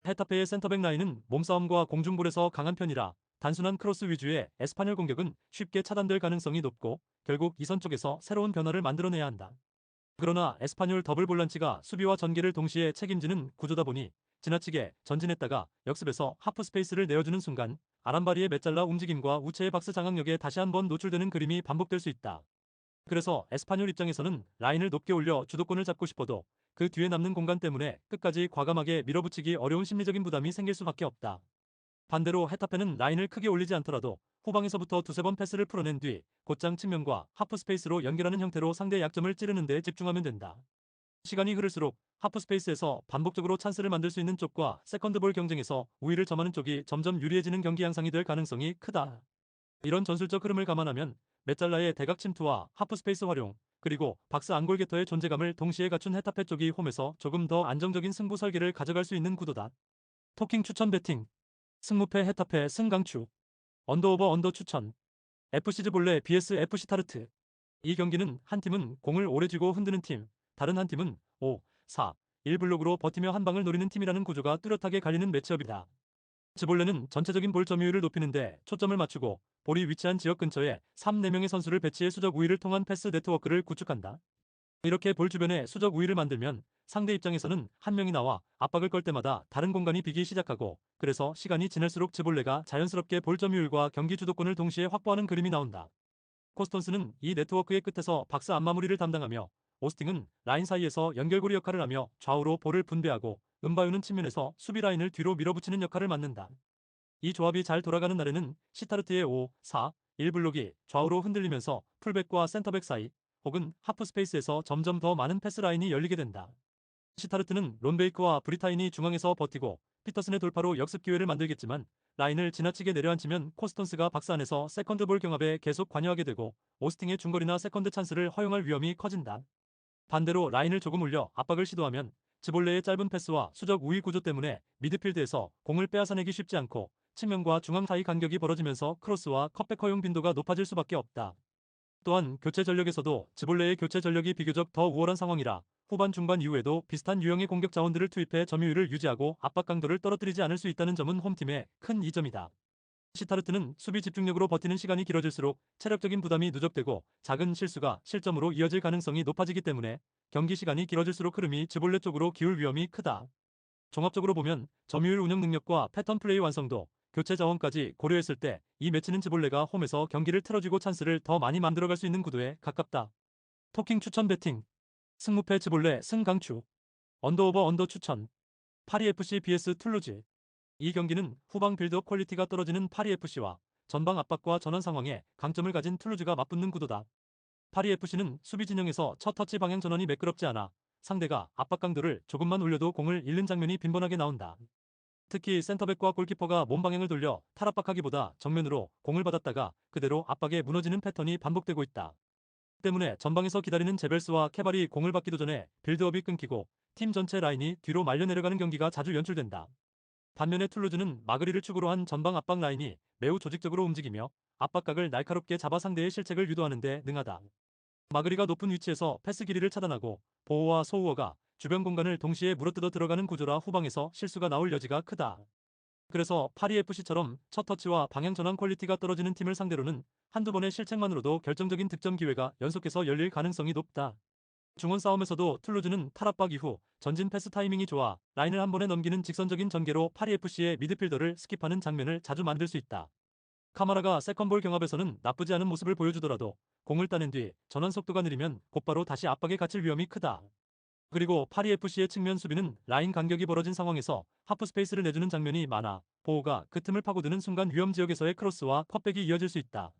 헤타페의 센터백 라인은 몸싸움과 공중볼에서 강한 편이라 단순한 크로스 위주의 에스파뇰 공격은 쉽게 차단될 가능성이 높고 결국 이선 쪽에서 새로운 변화를 만들어내야 한다. 그러나 에스파뇰 더블 볼란치가 수비와 전개를 동시에 책임지는 구조다 보니 지나치게 전진했다가 역습에서 하프 스페이스를 내어주는 순간 아란바리의 메잘라 움직임과 우체의 박스 장악력에 다시 한번 노출되는 그림이 반복될 수 있다. 그래서 에스파뇰 입장에서는 라인을 높게 올려 주도권을 잡고 싶어도 그 뒤에 남는 공간 때문에 끝까지 과감하게 밀어붙이기 어려운 심리적인 부담이 생길 수밖에 없다. 반대로 헤타페는 라인을 크게 올리지 않더라도 후방에서부터 두세 번 패스를 풀어낸 뒤 곧장 측면과 하프 스페이스로 연결하는 형태로 상대의 약점을 찌르는 데 집중하면 된다. 시간이 흐를수록 하프 스페이스에서 반복적으로 찬스를 만들 수 있는 쪽과 세컨드볼 경쟁에서 우위를 점하는 쪽이 점점 유리해지는 경기 양상이 될 가능성이 크다. 이런 전술적 흐름을 감안하면 메잘라의 대각 침투와 하프 스페이스 활용, 그리고 박스 안골 게터의 존재감을 동시에 갖춘 헤타페 쪽이 홈에서 조금 더 안정적인 승부 설계를 가져갈 수 있는 구도다. 토킹 추천 배팅. 승무패 헤타페 승강추. 언더오버 언더 추천. FC즈 볼레 vs FC 타르트. 이 경기는 한 팀은 공을 오래 쥐고 흔드는 팀, 다른 한 팀은 5, 4, 1블록으로 버티며 한 방을 노리는 팀이라는 구조가 뚜렷하게 갈리는 매치업이다. 즈볼레는 전체적인 볼 점유율을 높이는데 초점을 맞추고 볼이 위치한 지역 근처에 3, 4명의 선수를 배치해 수적 우위를 통한 패스 네트워크를 구축한다. 이렇게 볼 주변에 수적 우위를 만들면 상대 입장에서는 한 명이 나와 압박을 걸 때마다 다른 공간이 비기 시작하고, 그래서 시간이 지날수록 즈볼레가 자연스럽게 볼 점유율과 경기 주도권을 동시에 확보하는 그림이 나온다. 코스톤스는 이 네트워크의 끝에서 박스 안 마무리를 담당하며 오스팅은 라인 사이에서 연결고리 역할을 하며 좌우로 볼을 분배하고 은바유는 측면에서 수비 라인을 뒤로 밀어붙이는 역할을 맡는다. 이 조합이 잘 돌아가는 날에는 시타르트의 5, 4, 1블록이 좌우로 흔들리면서 풀백과 센터백 사이 혹은 하프 스페이스에서 점점 더 많은 패스 라인이 열리게 된다. 시타르트는 론베이크와 브리타인이 중앙에서 버티고 피터슨의 돌파로 역습 기회를 만들겠지만, 라인을 지나치게 내려앉히면 코스톤스가 박스 안에서 세컨드볼 경합에 계속 관여하게 되고 오스팅의 중거리나 세컨드 찬스를 허용할 위험이 커진다. 반대로 라인을 조금 올려 압박을 시도하면 즈볼레의 짧은 패스와 수적 우위 구조 때문에 미드필드에서 공을 빼앗아내기 쉽지 않고 측면과 중앙 사이 간격이 벌어지면서 크로스와 컵백 허용 빈도가 높아질 수밖에 없다. 또한 교체 전력에서도 즈볼레의 교체 전력이 비교적 더 우월한 상황이라 후반 중반 이후에도 비슷한 유형의 공격 자원들을 투입해 점유율을 유지하고 압박 강도를 떨어뜨리지 않을 수 있다는 점은 홈팀의 큰 이점이다. 시타르트는 수비 집중력으로 버티는 시간이 길어질수록 체력적인 부담이 누적되고 작은 실수가 실점으로 이어질 가능성이 높아지기 때문에 경기 시간이 길어질수록 흐름이 즈볼레 쪽으로 기울 위험이 크다. 종합적으로 보면 점유율 운영 능력과 패턴 플레이 완성도, 교체 자원까지 고려했을 때 이 매치는 즈볼레가 홈에서 경기를 틀어쥐고 찬스를 더 많이 만들어갈 수 있는 구도에 가깝다. 토킹 추천 배팅. 승무패 즈볼레 승강추. 언더오버 언더 추천. 파리FC vs 툴루즈. 이 경기는 후방 빌드업 퀄리티가 떨어지는 파리FC와 전방 압박과 전환 상황에 강점을 가진 툴루즈가 맞붙는 구도다. 파리FC는 수비 진영에서 첫 터치 방향 전환이 매끄럽지 않아 상대가 압박 강도를 조금만 올려도 공을 잃는 장면이 빈번하게 나온다. 특히 센터백과 골키퍼가 몸 방향을 돌려 탈압박하기보다 정면으로 공을 받았다가 그대로 압박에 무너지는 패턴이 반복되고 있다. 때문에 전방에서 기다리는 제벨스와 케발이 공을 받기도 전에 빌드업이 끊기고 팀 전체 라인이 뒤로 말려 내려가는 경기가 자주 연출된다. 반면에 툴루즈는 마그리를 축으로 한 전방 압박 라인이 매우 조직적으로 움직이며 압박각을 날카롭게 잡아 상대의 실책을 유도하는 데 능하다. 마그리가 높은 위치에서 패스 길이를 차단하고 보호와 소우어가 주변 공간을 동시에 물어뜯어 들어가는 구조라 후방에서 실수가 나올 여지가 크다. 그래서 파리FC처럼 첫 터치와 방향 전환 퀄리티가 떨어지는 팀을 상대로는 한두 번의 실책만으로도 결정적인 득점 기회가 연속해서 열릴 가능성이 높다. 중원 싸움에서도 툴루즈는 탈압박 이후 전진 패스 타이밍이 좋아 라인을 한 번에 넘기는 직선적인 전개로 파리FC의 미드필더를 스킵하는 장면을 자주 만들 수 있다. 카마라가 세컨볼 경합에서는 나쁘지 않은 모습을 보여주더라도 공을 따낸 뒤 전환 속도가 느리면 곧바로 다시 압박에 갇힐 위험이 크다. 그리고 파리FC의 측면 수비는 라인 간격이 벌어진 상황에서 하프 스페이스를 내주는 장면이 많아 보호가 그 틈을 파고드는 순간 위험 지역에서의 크로스와 컷백이 이어질 수 있다.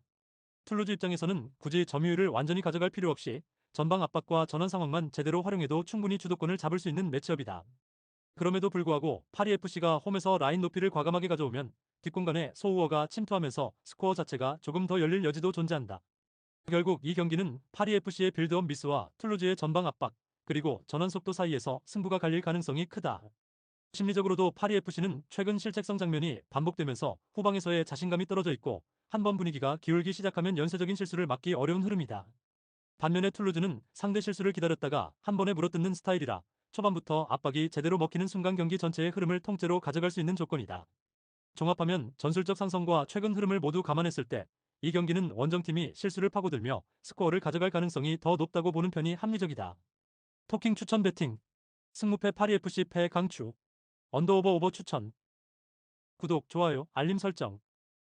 툴루즈 입장에서는 굳이 점유율을 완전히 가져갈 필요 없이 전방 압박과 전환 상황만 제대로 활용해도 충분히 주도권을 잡을 수 있는 매치업이다. 그럼에도 불구하고 파리FC가 홈에서 라인 높이를 과감하게 가져오면 뒷공간에 소우어가 침투하면서 스코어 자체가 조금 더 열릴 여지도 존재한다. 결국 이 경기는 파리FC의 빌드업 미스와 툴루즈의 전방 압박, 그리고 전환 속도 사이에서 승부가 갈릴 가능성이 크다. 심리적으로도 파리FC는 최근 실책성 장면이 반복되면서 후방에서의 자신감이 떨어져 있고 한 번 분위기가 기울기 시작하면 연쇄적인 실수를 막기 어려운 흐름이다. 반면에 툴루즈는 상대 실수를 기다렸다가 한 번에 물어뜯는 스타일이라 초반부터 압박이 제대로 먹히는 순간 경기 전체의 흐름을 통째로 가져갈 수 있는 조건이다. 종합하면 전술적 상성과 최근 흐름을 모두 감안했을 때 이 경기는 원정팀이 실수를 파고들며 스코어를 가져갈 가능성이 더 높다고 보는 편이 합리적이다. 토킹 추천 배팅. 승무패 파리FC 패 강추. 언더오버 오버 추천. 구독, 좋아요, 알림 설정.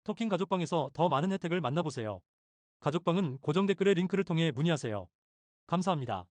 토킹 가족방에서 더 많은 혜택을 만나보세요. 가족방은 고정 댓글의 링크를 통해 문의하세요. 감사합니다.